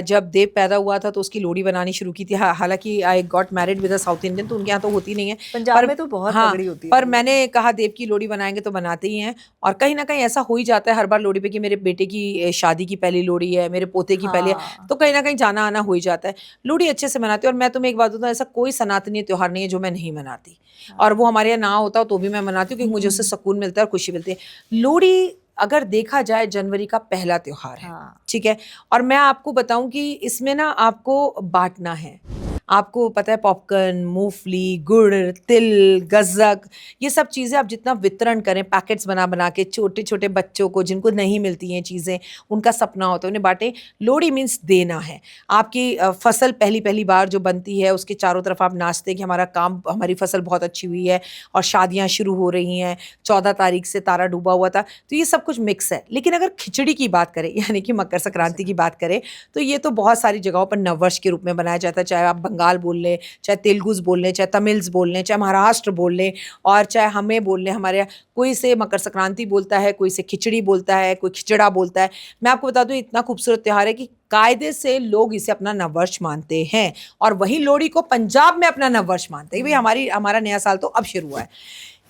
जब देव पैदा हुआ था तो उसकी लोहड़ी बनानी शुरू की थी। हालांकि I got married with a south Indian, तो उनके यहाँ तो होती नहीं है, पंजाब में तो बहुत तगड़ी होती है। पर मैंने कहा देव की लोहड़ी बनाएंगे तो बनाते ही हैं। और कहीं ना कहीं ऐसा हो ही जाता है हर बार लोहड़ी पे कि मेरे बेटे की शादी की पहली लोहड़ी है, मेरे पोते की पहली है, हाँ। तो कहीं ना कहीं जाना आना हो ही जाता है। लोहड़ी अच्छे से मनाते हैं। और मैं तुम्हें एक बात बताऊं, ऐसा कोई सनातनी त्योहार नहीं है जो मैं नहीं मनाती, और वो हमारे यहाँ ना होता हो तो भी मैं मनाती हूँ, क्योंकि मुझे उससे सुकून मिलता है और खुशी मिलती है। लोहड़ी अगर देखा जाए जनवरी का पहला त्योहार है, हाँ। ठीक है। और मैं आपको बताऊं कि इसमें ना आपको बांटना है। आपको पता है पॉपकॉर्न, मूंगफली, गुड़, तिल, गज्जक, ये सब चीज़ें आप जितना वितरण करें, पैकेट्स बना बना के छोटे छोटे बच्चों को जिनको नहीं मिलती हैं चीज़ें, उनका सपना होता है, उन्हें बांटें। लोहड़ी मीन्स देना है। आपकी फसल पहली पहली बार जो बनती है उसके चारों तरफ आप नाचते हैं कि हमारा काम, हमारी फसल बहुत अच्छी हुई है, और शादियाँ शुरू हो रही हैं। 14 तारीख से तारा डूबा हुआ था, तो ये सब कुछ मिक्स है। लेकिन अगर खिचड़ी की बात करें, यानी कि मकर संक्रांति की बात करें, तो ये तो बहुत सारी जगहों पर नववर्ष के रूप में बनाया जाता है। चाहे आप बंगाल बोल लें, चाहे तेलुगुस बोल लें, चाहे तमिल्स बोल लें, चाहे महाराष्ट्र बोल लें, और चाहे हमें बोल लें। हमारे यहाँ कोई से मकर संक्रांति बोलता है, कोई से खिचड़ी बोलता है, कोई खिचड़ा बोलता है। मैं आपको बता दूं इतना खूबसूरत त्योहार है कि कायदे से लोग इसे अपना नववर्ष मानते हैं, और वहीं लोहड़ी को पंजाब में अपना नववर्ष मानते हैं। भाई हमारा नया साल तो अब शुरू हुआ है।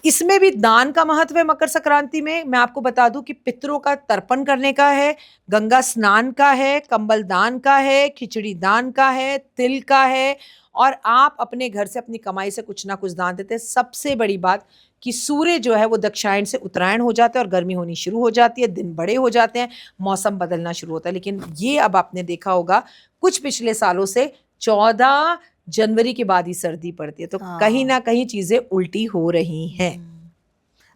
इसमें भी दान का महत्व है। मकर संक्रांति में मैं आपको बता दूं कि पितरों का तर्पण करने का है, गंगा स्नान का है, कंबल दान का है, खिचड़ी दान का है, तिल का है, और आप अपने घर से अपनी कमाई से कुछ ना कुछ दान देते हैं। सबसे बड़ी बात कि सूर्य जो है वो दक्षिणायन से उत्तरायण हो जाता है और गर्मी होनी शुरू हो जाती है, दिन बड़े हो जाते हैं, मौसम बदलना शुरू होता है। लेकिन ये अब आपने देखा होगा कुछ पिछले सालों से 14 जनवरी के बाद ही सर्दी पड़ती है, तो कहीं ना कहीं चीजें उल्टी हो रही हैं।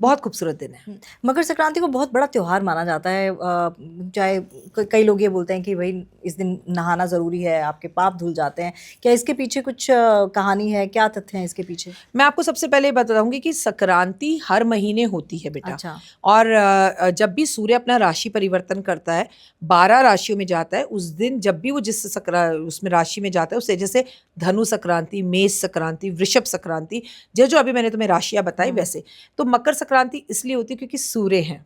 बहुत खूबसूरत दिन है। मकर संक्रांति को बहुत बड़ा त्योहार माना जाता है। चाहे कई लोग ये बोलते हैं कि भाई इस दिन नहाना ज़रूरी है, आपके पाप धुल जाते हैं। क्या इसके पीछे कुछ कहानी है? क्या तथ्य हैं इसके पीछे? मैं आपको सबसे पहले बताऊंगी कि संक्रांति हर महीने होती है बेटा। अच्छा। और जब भी सूर्य अपना राशि परिवर्तन करता है, 12 राशियों में जाता है, उस दिन जब भी वो जिस उसमें राशि में जाता है, उससे जैसे धनु संक्रांति, मेष संक्रांति, वृषभ संक्रांति, जो अभी मैंने तुम्हें राशियां बताई, वैसे तो मकर संक्रांति इसलिए होती है क्योंकि सूर्य हैं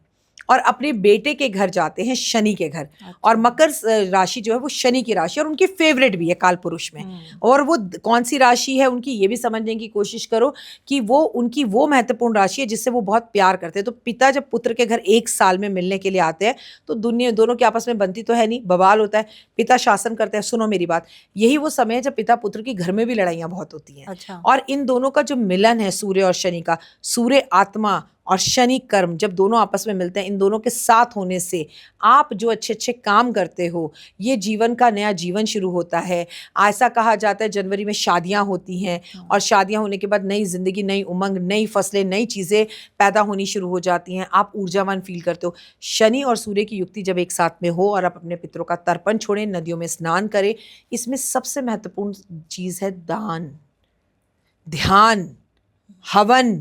और अपने बेटे के घर जाते हैं, शनि के घर। और मकर राशि जो है वो शनि की राशि, और उनकी फेवरेट भी है काल पुरुष में। और वो कौन सी राशि है उनकी, ये भी समझने की कोशिश करो कि वो उनकी वो महत्वपूर्ण राशि है जिससे वो बहुत प्यार करते हैं। तो पिता जब पुत्र के घर एक साल में मिलने के लिए आते हैं तो दोनों के आपस में बनती तो है नहीं, बवाल होता है, पिता शासन करते हैं। सुनो मेरी बात, यही वो समय है जब पिता पुत्र की घर में भी लड़ाइयाँ बहुत होती हैं। अच्छा। और इन दोनों का जो मिलन है सूर्य और शनि का, सूर्य आत्मा और शनि कर्म, जब दोनों आपस में मिलते हैं, इन दोनों के साथ होने से आप जो अच्छे अच्छे काम करते हो, ये जीवन का नया जीवन शुरू होता है। ऐसा कहा जाता है जनवरी में शादियां होती हैं, और शादियां होने के बाद नई जिंदगी, नई उमंग, नई फसलें, नई चीज़ें पैदा होनी शुरू हो जाती हैं। आप ऊर्जावान फील करते हो। शनि और सूर्य की युक्ति जब एक साथ में हो और आप अपने पितरों का तर्पण छोड़ें, नदियों में स्नान करें, इसमें सबसे महत्वपूर्ण चीज़ है दान, ध्यान, हवन,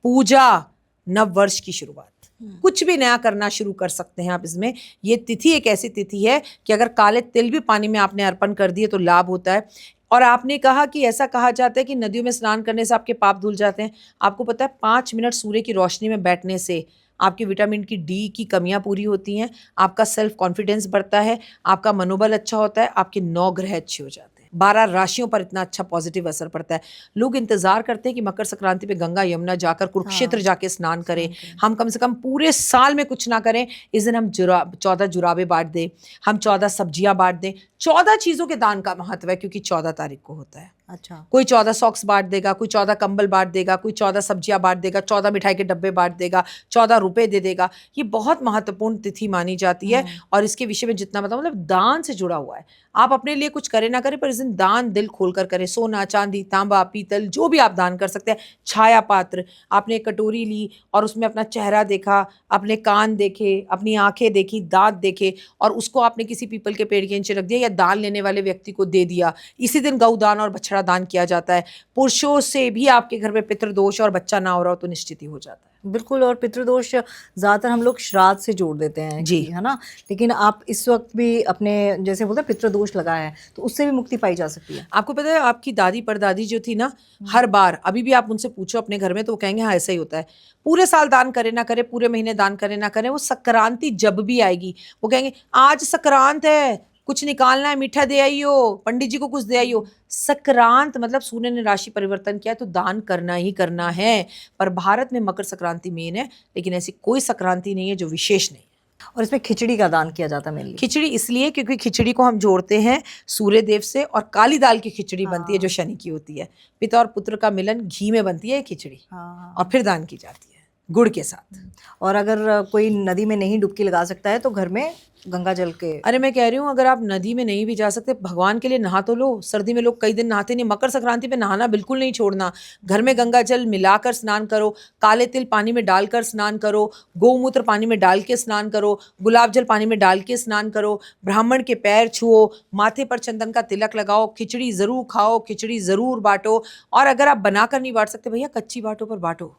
पूजा, नव वर्ष की शुरुआत। कुछ भी नया करना शुरू कर सकते हैं आप इसमें। ये तिथि एक ऐसी तिथि है कि अगर काले तिल भी पानी में आपने अर्पण कर दिए तो लाभ होता है। और आपने कहा कि ऐसा कहा जाता है कि नदियों में स्नान करने से आपके पाप धुल जाते हैं। आपको पता है 5 मिनट सूर्य की रोशनी में बैठने से आपकी विटामिन की डी की कमियां पूरी होती हैं, आपका सेल्फ कॉन्फिडेंस बढ़ता है, आपका मनोबल अच्छा होता है, आपके 9 ग्रह अच्छे हो जाते हैं, 12 राशियों पर इतना अच्छा पॉजिटिव असर पड़ता है। लोग इंतजार करते हैं कि मकर संक्रांति पे गंगा यमुना जाकर, कुरुक्षेत्र जाके स्नान करें। हम कम से कम पूरे साल में कुछ ना करें, इस दिन हम 14 जुराबे बांट दें, हम 14 सब्जियां बांट दें। 14 चीज़ों के दान का महत्व है क्योंकि 14 तारीख को होता है। अच्छा। कोई 14 सॉक्स बांट देगा, कोई 14 कंबल बांट देगा, कोई 14 सब्जियां बांट देगा, 14 मिठाई के डब्बे बांट देगा, 14 रुपए दे देगा। ये बहुत महत्वपूर्ण तिथि मानी जाती है। और इसके विषय में जितना बताऊं, मतलब दान से जुड़ा हुआ है। आप अपने लिए कुछ करें ना करें, पर इस दिन दान दिल खोलकर करें। सोना, चांदी, तांबा, पीतल, जो भी आप दान कर सकते हैं। छाया पात्र, आपने एक कटोरी ली और उसमें अपना चेहरा देखा, अपने कान देखे, अपनी आंखें देखी, दांत देखे, और उसको आपने किसी पीपल के पेड़ के नीचे रख दिया या दान लेने वाले व्यक्ति को दे दिया। इसी दिन गौ दान और बछड़ा दान किया जाता है। पुरुषों से भी आपके घर में पितृदोष और बच्चा ना हो रहा हो तो निश्चित ही हो जाता है। बिल्कुल। और पितृदोष ज़्यादातर हम लोग श्राद्ध से जोड़ देते हैं जी। कि, है ना, लेकिन आप इस वक्त भी अपने जैसे बोलते हैं पितृदोष लगा है तो उससे भी मुक्ति पाई जा सकती है। आपको पता है आपकी दादी परदादी जो थी ना, हर बार अभी भी आप उनसे पूछो अपने घर में तो वो कहेंगे हाँ ऐसा ही होता है। पूरे साल दान करे ना करे, पूरे महीने दान करे ना करे, वो संक्रांति जब भी आएगी वो कहेंगे आज संक्रांत है, कुछ निकालना है, मीठा दे आइयो, पंडित जी को कुछ दे आइयो। संक्रांत मतलब सूर्य ने राशि परिवर्तन किया तो दान करना ही करना है। पर भारत में मकर संक्रांति मेन है, लेकिन ऐसी कोई संक्रांति नहीं है जो विशेष नहीं है। और इसमें खिचड़ी का दान किया जाता है मेनली। खिचड़ी इसलिए क्योंकि खिचड़ी को हम जोड़ते हैं सूर्य देव से, और काली दाल की खिचड़ी बनती है जो शनि की होती है। पिता और पुत्र का मिलन घी में बनती है खिचड़ी, और फिर दान की जाती है गुड़ के साथ। और अगर कोई नदी में नहीं डुबकी लगा सकता है तो घर में गंगा जल के। अरे मैं कह रही हूँ अगर आप नदी में नहीं भी जा सकते, भगवान के लिए नहा तो लो। सर्दी में लोग कई दिन नहाते नहीं, मकर संक्रांति पे नहाना बिल्कुल नहीं छोड़ना। घर में गंगा जल मिलाकर स्नान करो, काले तिल पानी में डालकर स्नान करो, गौमूत्र पानी में डाल के स्नान करो, गुलाब जल पानी में डाल के स्नान करो, ब्राह्मण के पैर छुओ, माथे पर चंदन का तिलक लगाओ, खिचड़ी ज़रूर खाओ, खिचड़ी ज़रूर बांटो। और अगर आप बनाकर नहीं बांट सकते भैया कच्ची बांटो पर बांटो,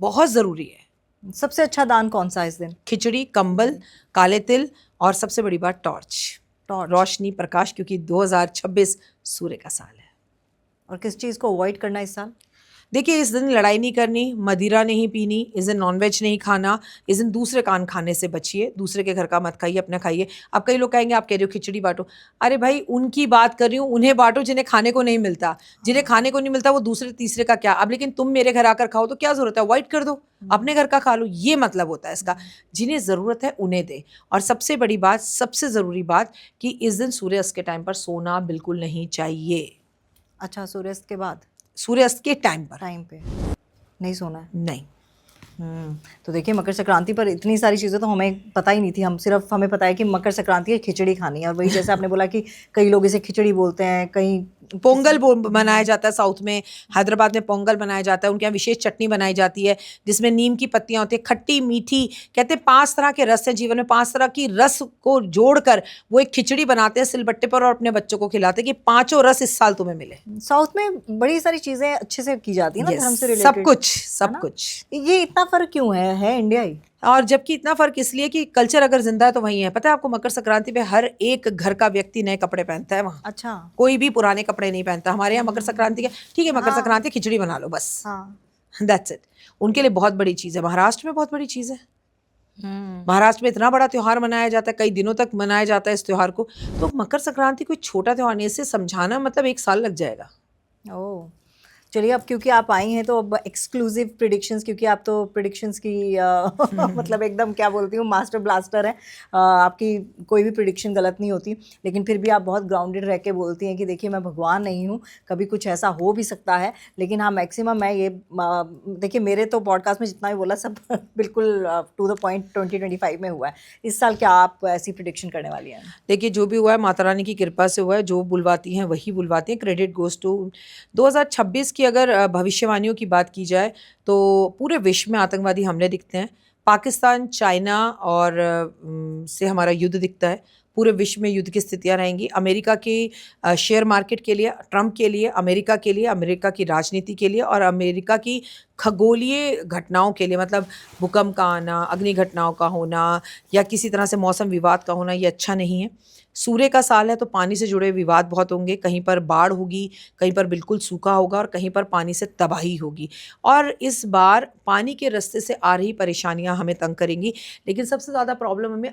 बहुत ज़रूरी है। सबसे अच्छा दान कौन सा है इस दिन? खिचड़ी, कंबल, काले तिल, और सबसे बड़ी बात टॉर्च, टॉर्च। रोशनी, प्रकाश, क्योंकि 2026 सूर्य का साल है। और किस चीज़ को अवॉइड करना है इस साल? देखिए इस दिन लड़ाई नहीं करनी, मदिरा नहीं पीनी, इस दिन नॉनवेज नहीं खाना, इस दिन दूसरे कान खाने से बचिए, दूसरे के घर का मत खाइए, अपना खाइए। अब कई लोग कहेंगे आप कह रहे हो खिचड़ी बांटो, अरे भाई उनकी बात कर रही हूँ, उन्हें बांटो जिन्हें खाने को नहीं मिलता। जिन्हें खाने को नहीं मिलता वो दूसरे तीसरे का क्या। अब लेकिन तुम मेरे घर आकर खाओ तो क्या जरूरत है, अवॉइड कर दो, अपने घर का खा लो, ये मतलब होता है इसका। जिन्हें ज़रूरत है उन्हें दे। और सबसे बड़ी बात, सबसे ज़रूरी बात कि इस दिन सूर्यास्त के टाइम पर सोना बिल्कुल नहीं चाहिए। अच्छा, सूर्यास्त के बाद? सूर्यास्त के टाइम पे नहीं सोना है? नहीं। तो देखिए मकर संक्रांति पर इतनी सारी चीज़ें तो हमें पता ही नहीं थी। हमें पता है कि मकर संक्रांति है खिचड़ी खानी है, और वही जैसे आपने बोला कि कई लोग इसे खिचड़ी बोलते हैं, कहीं पोंगल बनाया जाता है साउथ में, हैदराबाद में पोंगल बनाया जाता है। उनके यहाँ विशेष चटनी बनाई जाती है जिसमें नीम की पत्तियां होती है, खट्टी मीठी। कहते हैं 5 तरह के रस हैं जीवन में, 5 तरह की रस को जोड़कर वो एक खिचड़ी बनाते हैं सिलबट्टे पर और अपने बच्चों को खिलाते हैं कि 5 रस इस साल तुम्हें मिले। साउथ में बड़ी सारी चीज़ें अच्छे से की जाती है ना, धर्म से रिलेटेड सब कुछ। ये इतना फर्क क्यों है इंडिया ही? और जबकि इतना फर्क इसलिए कि कल्चर अगर जिंदा है तो वही है। पता है आपको मकर संक्रांति पे हर एक घर का व्यक्ति नए कपड़े पहनता है वहाँ। अच्छा। कोई भी पुराने कपड़े नहीं पहनता। हमारे यहाँ मकर संक्रांति के ठीक है, मकर संक्रांति खिचड़ी बना लो बस, दैट्स इट। उनके लिए बहुत बड़ी चीज़ है। महाराष्ट्र में बहुत बड़ी चीज़ है। महाराष्ट्र में इतना बड़ा त्योहार मनाया जाता है, कई दिनों तक मनाया जाता है इस त्योहार को। तो मकर संक्रांति कोई छोटा त्योहार नहीं, इसे समझाना मतलब 1 साल लग जाएगा। ओह, चलिए अब क्योंकि आप आई हैं तो अब एक्सक्लूसिव प्रिडिक्शंस, क्योंकि आप तो प्रिडिक्शंस की मतलब एकदम क्या बोलती हूँ मास्टर ब्लास्टर हैं। आपकी कोई भी प्रिडिक्शन गलत नहीं होती, लेकिन फिर भी आप बहुत ग्राउंडेड रह के बोलती हैं कि देखिए मैं भगवान नहीं हूँ, कभी कुछ ऐसा हो भी सकता है। लेकिन हाँ मैक्सिमम मैं ये देखिए मेरे तो पॉडकास्ट में जितना भी बोला सब बिल्कुल टू द पॉइंट 2025 में हुआ है। इस साल क्या आप ऐसी प्रिडिक्शन करने वाली हैं? देखिए जो भी हुआ है माता रानी की कृपा से हुआ है, जो बुलवाती हैं वही बुलवाती हैं। क्रेडिट गोज टू 2026 की अगर भविष्यवाणियों की बात की जाए तो पूरे विश्व में आतंकवादी हमले दिखते हैं। पाकिस्तान, चाइना और से हमारा युद्ध दिखता है। पूरे विश्व में युद्ध की स्थितियां रहेंगी। अमेरिका की शेयर मार्केट के लिए, ट्रंप के लिए, अमेरिका के लिए, अमेरिका की राजनीति के लिए और अमेरिका की खगोलीय घटनाओं के लिए, मतलब भूकंप का आना, अग्नि घटनाओं का होना या किसी तरह से मौसम विवाद का होना, ये अच्छा नहीं है। सूर्य का साल है तो पानी से जुड़े विवाद बहुत होंगे। कहीं पर बाढ़ होगी, कहीं पर बिल्कुल सूखा होगा और कहीं पर पानी से तबाही होगी। और इस बार पानी के रास्ते से आ रही परेशानियां हमें तंग करेंगी, लेकिन सबसे ज़्यादा प्रॉब्लम हमें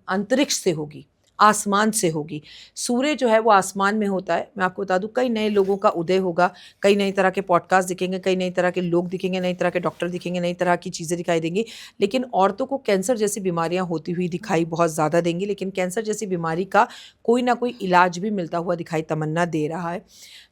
अंतरिक्ष से होगी, आसमान से होगी। सूर्य जो है वो आसमान में होता है। मैं आपको बता दूं कई नए लोगों का उदय होगा, कई नई तरह के पॉडकास्ट दिखेंगे, कई नई तरह के लोग दिखेंगे, नई तरह के डॉक्टर दिखेंगे, नई तरह की चीज़ें दिखाई देंगी। लेकिन औरतों को कैंसर जैसी बीमारियां होती हुई दिखाई बहुत ज़्यादा देंगी, लेकिन कैंसर जैसी बीमारी का कोई ना कोई इलाज भी मिलता हुआ दिखाई तमन्ना दे रहा है।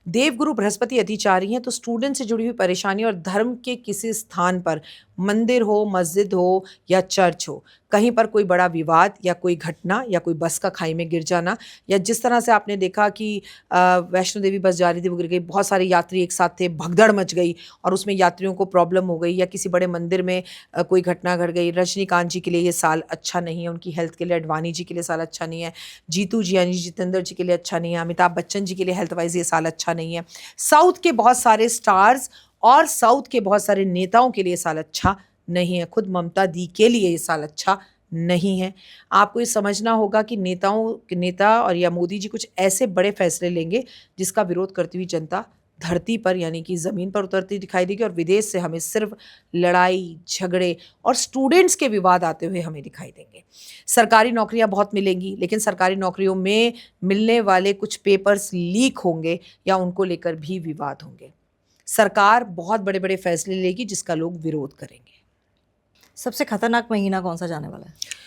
देवगुरु बृहस्पति अतिचारी हैं, तो स्टूडेंट से जुड़ी हुई परेशानी और धर्म के किसी स्थान पर, मंदिर हो, मस्जिद हो या चर्च हो, कहीं पर कोई बड़ा विवाद या कोई घटना या कोई बस का खाई में गिर जाना, या जिस तरह से आपने देखा कि वैष्णो देवी बस जा रही थी, वो गिर गई, बहुत सारे यात्री एक साथ थे, भगदड़ मच गई और उसमें यात्रियों को प्रॉब्लम हो गई, या किसी बड़े मंदिर में कोई घटना घट गई। रजनीकांत जी के लिए ये साल अच्छा नहीं है, उनकी हेल्थ के लिए, अडवाणी जी के लिए साल अच्छा नहीं है, जीतू जी यानी जितेंद्र जी के लिए अच्छा नहीं है, अमिताभ बच्चन जी के लिए हेल्थ वाइज ये साल अच्छा नहीं है, साउथ के बहुत सारे स्टार्स और साउथ के बहुत सारे नेताओं के लिए साल अच्छा नहीं है, खुद ममता दी के लिए ये साल अच्छा नहीं है। आपको ये समझना होगा कि नेता और या मोदी जी कुछ ऐसे बड़े फैसले लेंगे जिसका विरोध करती हुई जनता धरती पर यानी कि ज़मीन पर उतरती दिखाई देगी, और विदेश से हमें सिर्फ लड़ाई झगड़े और स्टूडेंट्स के विवाद आते हुए हमें दिखाई देंगे। सरकारी नौकरियां बहुत मिलेंगी, लेकिन सरकारी नौकरियों में मिलने वाले कुछ पेपर्स लीक होंगे या उनको लेकर भी विवाद होंगे। सरकार बहुत बड़े बड़े फैसले लेगी जिसका लोग विरोध करेंगे। सबसे खतरनाक महीना कौन सा जाने वाला है?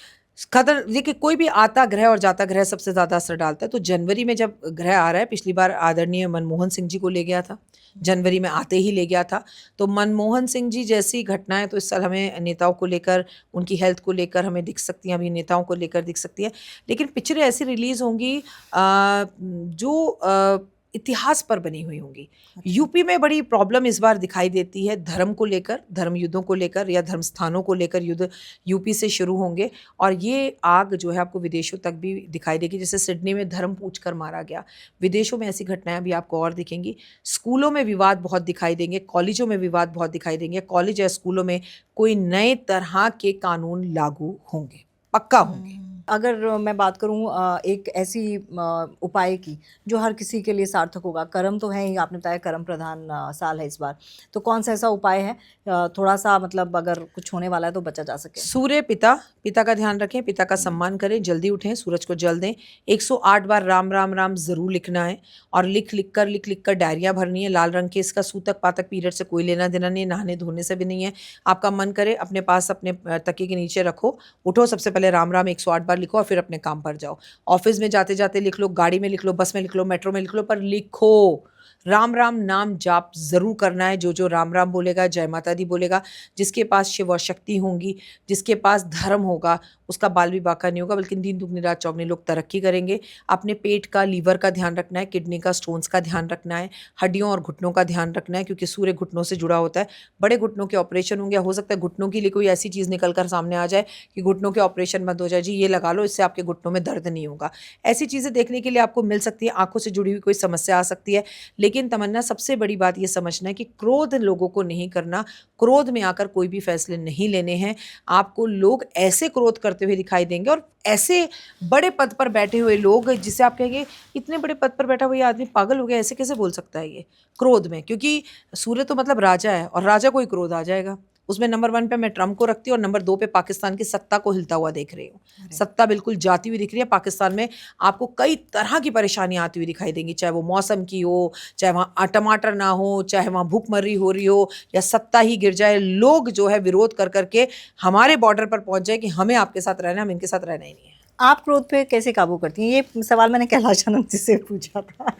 देखिए, कोई भी आता ग्रह और जाता ग्रह सबसे ज़्यादा असर डालता है। तो जनवरी में जब ग्रह आ रहा है, पिछली बार आदरणीय मनमोहन सिंह जी को ले गया था, जनवरी में आते ही ले गया था, तो मनमोहन सिंह जी जैसी घटनाएं तो इस साल हमें नेताओं को लेकर, उनकी हेल्थ को लेकर हमें दिख सकती हैं, अभिनेताओं को लेकर दिख सकती है। लेकिन पिक्चरें ऐसी रिलीज़ होंगी जो इतिहास पर बनी हुई होंगी। यूपी में बड़ी प्रॉब्लम इस बार दिखाई देती है धर्म को लेकर, धर्म युद्धों को लेकर या धर्म स्थानों को लेकर युद्ध यूपी से शुरू होंगे, और ये आग जो है आपको विदेशों तक भी दिखाई देगी। जैसे सिडनी में धर्म पूछ कर मारा गया, विदेशों में ऐसी घटनाएं भी आपको और दिखेंगी। स्कूलों में विवाद बहुत दिखाई देंगे, कॉलेजों में विवाद बहुत दिखाई देंगे, कॉलेज या स्कूलों में कोई नए तरह के कानून लागू होंगे, पक्का होंगे। अगर मैं बात करूं एक ऐसी उपाय की जो हर किसी के लिए सार्थक होगा, कर्म तो है ही, आपने बताया कर्म प्रधान साल है इस बार, तो कौन सा ऐसा उपाय है थोड़ा सा मतलब अगर कुछ होने वाला है तो बचा जा सके? सूर्य पिता का ध्यान रखें, पिता का सम्मान करें, जल्दी उठें, सूरज को जल दें, 108 बार राम राम राम जरूर लिखना है, और लिख लिख कर डायरियां भरनी है लाल रंग के। इसका सूतक पातक पीरियड से कोई लेना देना नहीं है, नहाने धोने से भी नहीं है। आपका मन करे अपने पास अपने तकिए के नीचे रखो, उठो, सबसे पहले राम राम 108 बार लिखो और फिर अपने काम पर जाओ। ऑफिस में जाते जाते लिख लो, गाड़ी में लिख लो, बस में लिख लो, मेट्रो में लिख लो, पर लिखो। राम राम नाम जाप जरूर करना है। जो राम राम बोलेगा, जय माता दी बोलेगा, जिसके पास शिव शक्ति होंगी, जिसके पास धर्म होगा, उसका बाल भी बाका नहीं होगा, बल्कि दिन दुगनी रात चौगनी लोग तरक्की करेंगे। अपने पेट का, लीवर का ध्यान रखना है, किडनी का, स्टोन्स का ध्यान रखना है, हड्डियों और घुटनों का ध्यान रखना है, क्योंकि सूर्य घुटनों से जुड़ा होता है। बड़े घुटनों के ऑपरेशन होंगे, हो सकता है घुटनों के लिए कोई ऐसी चीज़ निकल कर सामने आ जाए कि घुटनों के ऑपरेशन बंद हो जाए, जी ये लगा लो, इससे आपके घुटनों में दर्द नहीं होगा। ऐसी चीज़ें देखने के लिए आपको मिल सकती है। आंखों से जुड़ी हुई कोई समस्या आ सकती है। लेकिन तमन्ना, सबसे बड़ी बात ये समझना है कि क्रोध लोगों को नहीं करना, क्रोध में आकर कोई भी फैसले नहीं लेने हैं। आपको लोग ऐसे क्रोध करते हुए दिखाई देंगे, और ऐसे बड़े पद पर बैठे हुए लोग जिसे आप कहेंगे इतने बड़े पद पर बैठा हुआ ये आदमी पागल हो गया, ऐसे कैसे बोल सकता है ये क्रोध में, क्योंकि सूर्य तो मतलब राजा है, और राजा को ही क्रोध आ जाएगा। उसमें नंबर 1 पे मैं ट्रम्प को रखती हूँ, और नंबर 2 पे पाकिस्तान की सत्ता को हिलता हुआ देख रही हूँ। सत्ता बिल्कुल जाती हुई दिख रही है पाकिस्तान में। आपको कई तरह की परेशानियां आती हुई दिखाई देंगी, चाहे वो मौसम की हो, चाहे वहाँ टमाटर ना हो, चाहे वहाँ भूखमरी हो रही हो, या सत्ता ही गिर जाए। लोग जो है विरोध कर करके हमारे बॉर्डर पर पहुंच जाए कि हमें आपके साथ रहना, हम इनके साथ रहना ही नहीं है। आप क्रोध पे कैसे काबू करती हैं? ये सवाल मैंने कैलाश आनंद जी से पूछा था।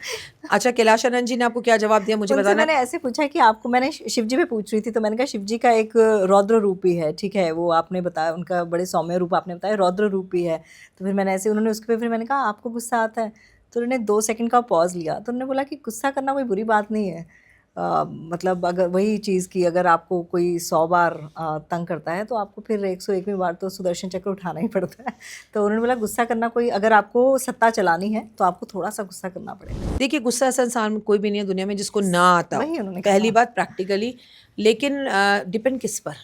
अच्छा, कैलाश आनंद जी ने आपको क्या जवाब दिया मुझे उनसे बताना। मैंने ऐसे पूछा कि आपको, मैंने शिव जी पे पूछ रही थी, तो मैंने कहा शिव जी का एक रौद्र रूप ही है, ठीक है, वो आपने बताया, उनका बड़े सौम्य रूप आपने बताया, रौद्र रूप ही है। तो फिर मैंने ऐसे, उन्होंने उसके पे फिर मैंने कहा आपको गुस्सा आता है, तो उन्होंने 2 सेकंड का पॉज लिया, तो उन्होंने बोला कि गुस्सा करना कोई बुरी बात नहीं है। मतलब अगर वही चीज़ की अगर आपको कोई 100 बार तंग करता है, तो आपको फिर 101वें बार तो सुदर्शन चक्र उठाना ही पड़ता है। तो उन्होंने बोला गुस्सा करना कोई, अगर आपको सत्ता चलानी है तो आपको थोड़ा सा गुस्सा करना पड़ेगा। देखिए, गुस्सा ऐसा इंसान में कोई भी नहीं है दुनिया में जिसको ना आता हो। वही उन्होंने कहा। पहली बात प्रैक्टिकली, लेकिन डिपेंड किस पर,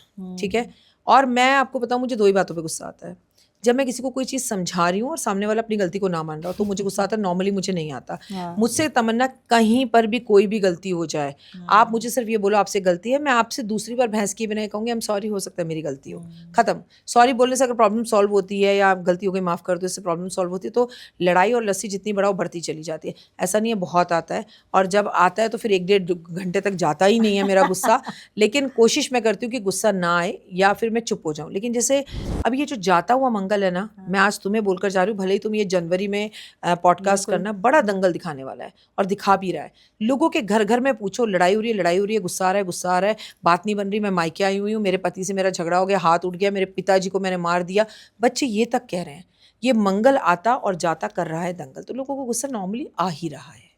ठीक है। और मैं आपको बताऊं, मुझे 2 ही बातों पे गुस्सा आता है। जब मैं किसी को कोई चीज़ समझा रही हूँ और सामने वाला अपनी गलती को ना मान रहा हो, तो मुझे गुस्सा आता है। नॉर्मली मुझे नहीं आता। मुझसे तमन्ना, कहीं पर भी कोई भी गलती हो जाए, आप मुझे सिर्फ ये बोलो आपसे गलती है, मैं आपसे दूसरी बार बहस किए बिना कहूँगी आई एम सॉरी, हो सकता है मेरी गलती हो, खत्म। सॉरी बोलने से अगर प्रॉब्लम सॉल्व होती है, या गलती हो गई माफ़ कर दो, इससे प्रॉब्लम सॉल्व होती है, तो लड़ाई और लस्सी जितनी बढ़ाओ बढ़ती चली जाती है। ऐसा नहीं है, बहुत आता है, और जब आता है तो फिर 1-1.5 घंटे तक जाता ही नहीं है मेरा गुस्सा। लेकिन कोशिश मैं करती हूँ कि गुस्सा ना आए, या फिर मैं चुप हो जाऊँ। लेकिन जैसे अब ये जो जाता हुआ मंगल अंकल है ना, मैं आज तुम्हें बोलकर जा रही हूँ, भले ही तुम ये जनवरी में पॉडकास्ट करना, बड़ा दंगल दिखाने वाला है और दिखा भी रहा है। लोगों के घर घर में पूछो, लड़ाई हो रही है, लड़ाई हो रही है, गुस्सा आ रहा है, गुस्सा आ रहा है, बात नहीं बन रही, मैं मायके आई हुई हूँ, मेरे पति से मेरा झगड़ा हो गया, हाथ उठ गया, मेरे पिताजी को मैंने मार दिया, बच्चे ये तक कह रहे हैं। ये मंगल आता और जाता कर रहा है दंगल, तो लोगों को गुस्सा नॉर्मली आ ही रहा है।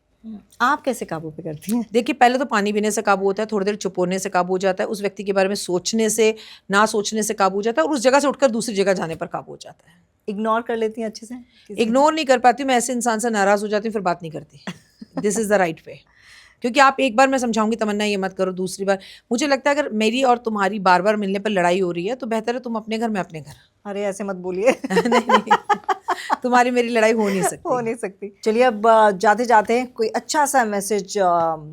आप कैसे काबू पे करती हैं? देखिए, पहले तो पानी पीने से काबू होता है, थोड़ी देर चुप होने से काबू हो जाता है, उस व्यक्ति के बारे में सोचने से, ना सोचने से काबू हो जाता है, और उस जगह से उठकर दूसरी जगह जाने पर काबू हो जाता है। इग्नोर कर लेती हैं अच्छे से? इग्नोर नहीं कर पाती, मैं ऐसे इंसान से नाराज हो जाती हूँ, फिर बात नहीं करती। This is the right way. क्योंकि आप एक बार मैं समझाऊंगी, तमन्ना ये मत करो, दूसरी बार मुझे लगता है अगर मेरी और तुम्हारी बार बार मिलने पर लड़ाई हो रही है तो बेहतर है तुम अपने घर, मैं अपने घर। अरे ऐसे मत बोलिए। नहीं, तुम्हारी मेरी लड़ाई हो नहीं सकती। हो नहीं सकती। चलिए अब जाते जाते कोई अच्छा सा मैसेज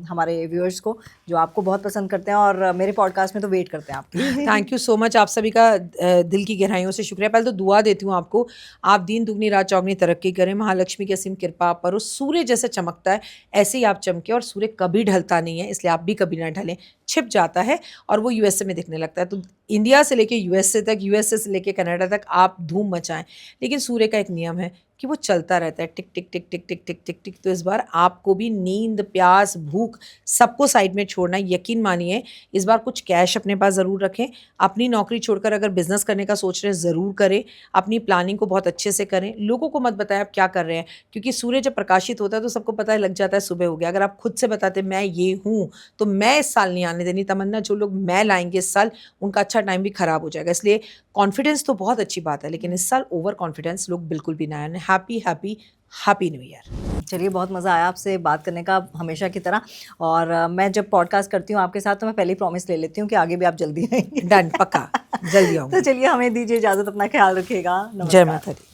हमारे व्यूअर्स को जो आपको बहुत पसंद करते हैं और मेरे पॉडकास्ट में तो वेट करते हैं आपकी। थैंक यू सो मच, आप सभी का दिल की गहराइयों से शुक्रिया। पहले तो दुआ देती हूँ आपको, आप दिन दुगनी रात चौगनी तरक्की करें, महालक्ष्मी की असीम कृपा आप पर हो, सूर्य जैसे चमकता है ऐसे ही आप चमके, और सूर्य कभी ढलता नहीं है, इसलिए आप भी कभी ना ढलें, छिप जाता है और वो यूएसए में दिखने लगता है। तो इंडिया से लेके यूएसए तक, यूएसए से लेके कनाडा तक आप धूम मचाएं, लेकिन सूर्य का एक नियम है कि वो चलता रहता है, टिक टिक टिक टिक टिक टिक टिक टिक। तो इस बार आपको भी नींद, प्यास, भूख सबको साइड में छोड़ना है। यकीन मानिए, इस बार कुछ कैश अपने पास ज़रूर रखें, अपनी नौकरी छोड़कर अगर बिजनेस करने का सोच रहे हैं ज़रूर करें, अपनी प्लानिंग को बहुत अच्छे से करें, लोगों को मत बताएं आप क्या कर रहे हैं, क्योंकि सूर्य जब प्रकाशित होता है तो सबको पता लग जाता है सुबह हो गया। अगर आप खुद से बताते मैं ये हूँ, तो मैं इस साल नहीं आने देनी तमन्ना, जो लोग मैं लाएंगे इस साल उनका अच्छा टाइम भी खराब हो जाएगा। इसलिए कॉन्फिडेंस तो बहुत अच्छी बात है, लेकिन इस साल ओवर कॉन्फिडेंस लोग बिल्कुल भी ना आए। Happy happy happy new year. चलिए, बहुत मज़ा आया आपसे बात करने का, हमेशा की तरह। और मैं जब पॉडकास्ट करती हूँ आपके साथ तो मैं पहले ही प्रॉमिस ले लेती हूँ कि आगे भी आप जल्दी आएंगे। डन, पक्का, जल्दी आऊँगी। तो चलिए, हमें दीजिए इजाज़त, अपना ख्याल रखिएगा। जय माता दी।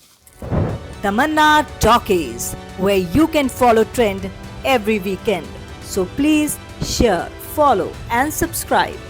Tamanna Talkies, where you can follow trend every weekend. So please share, follow and subscribe.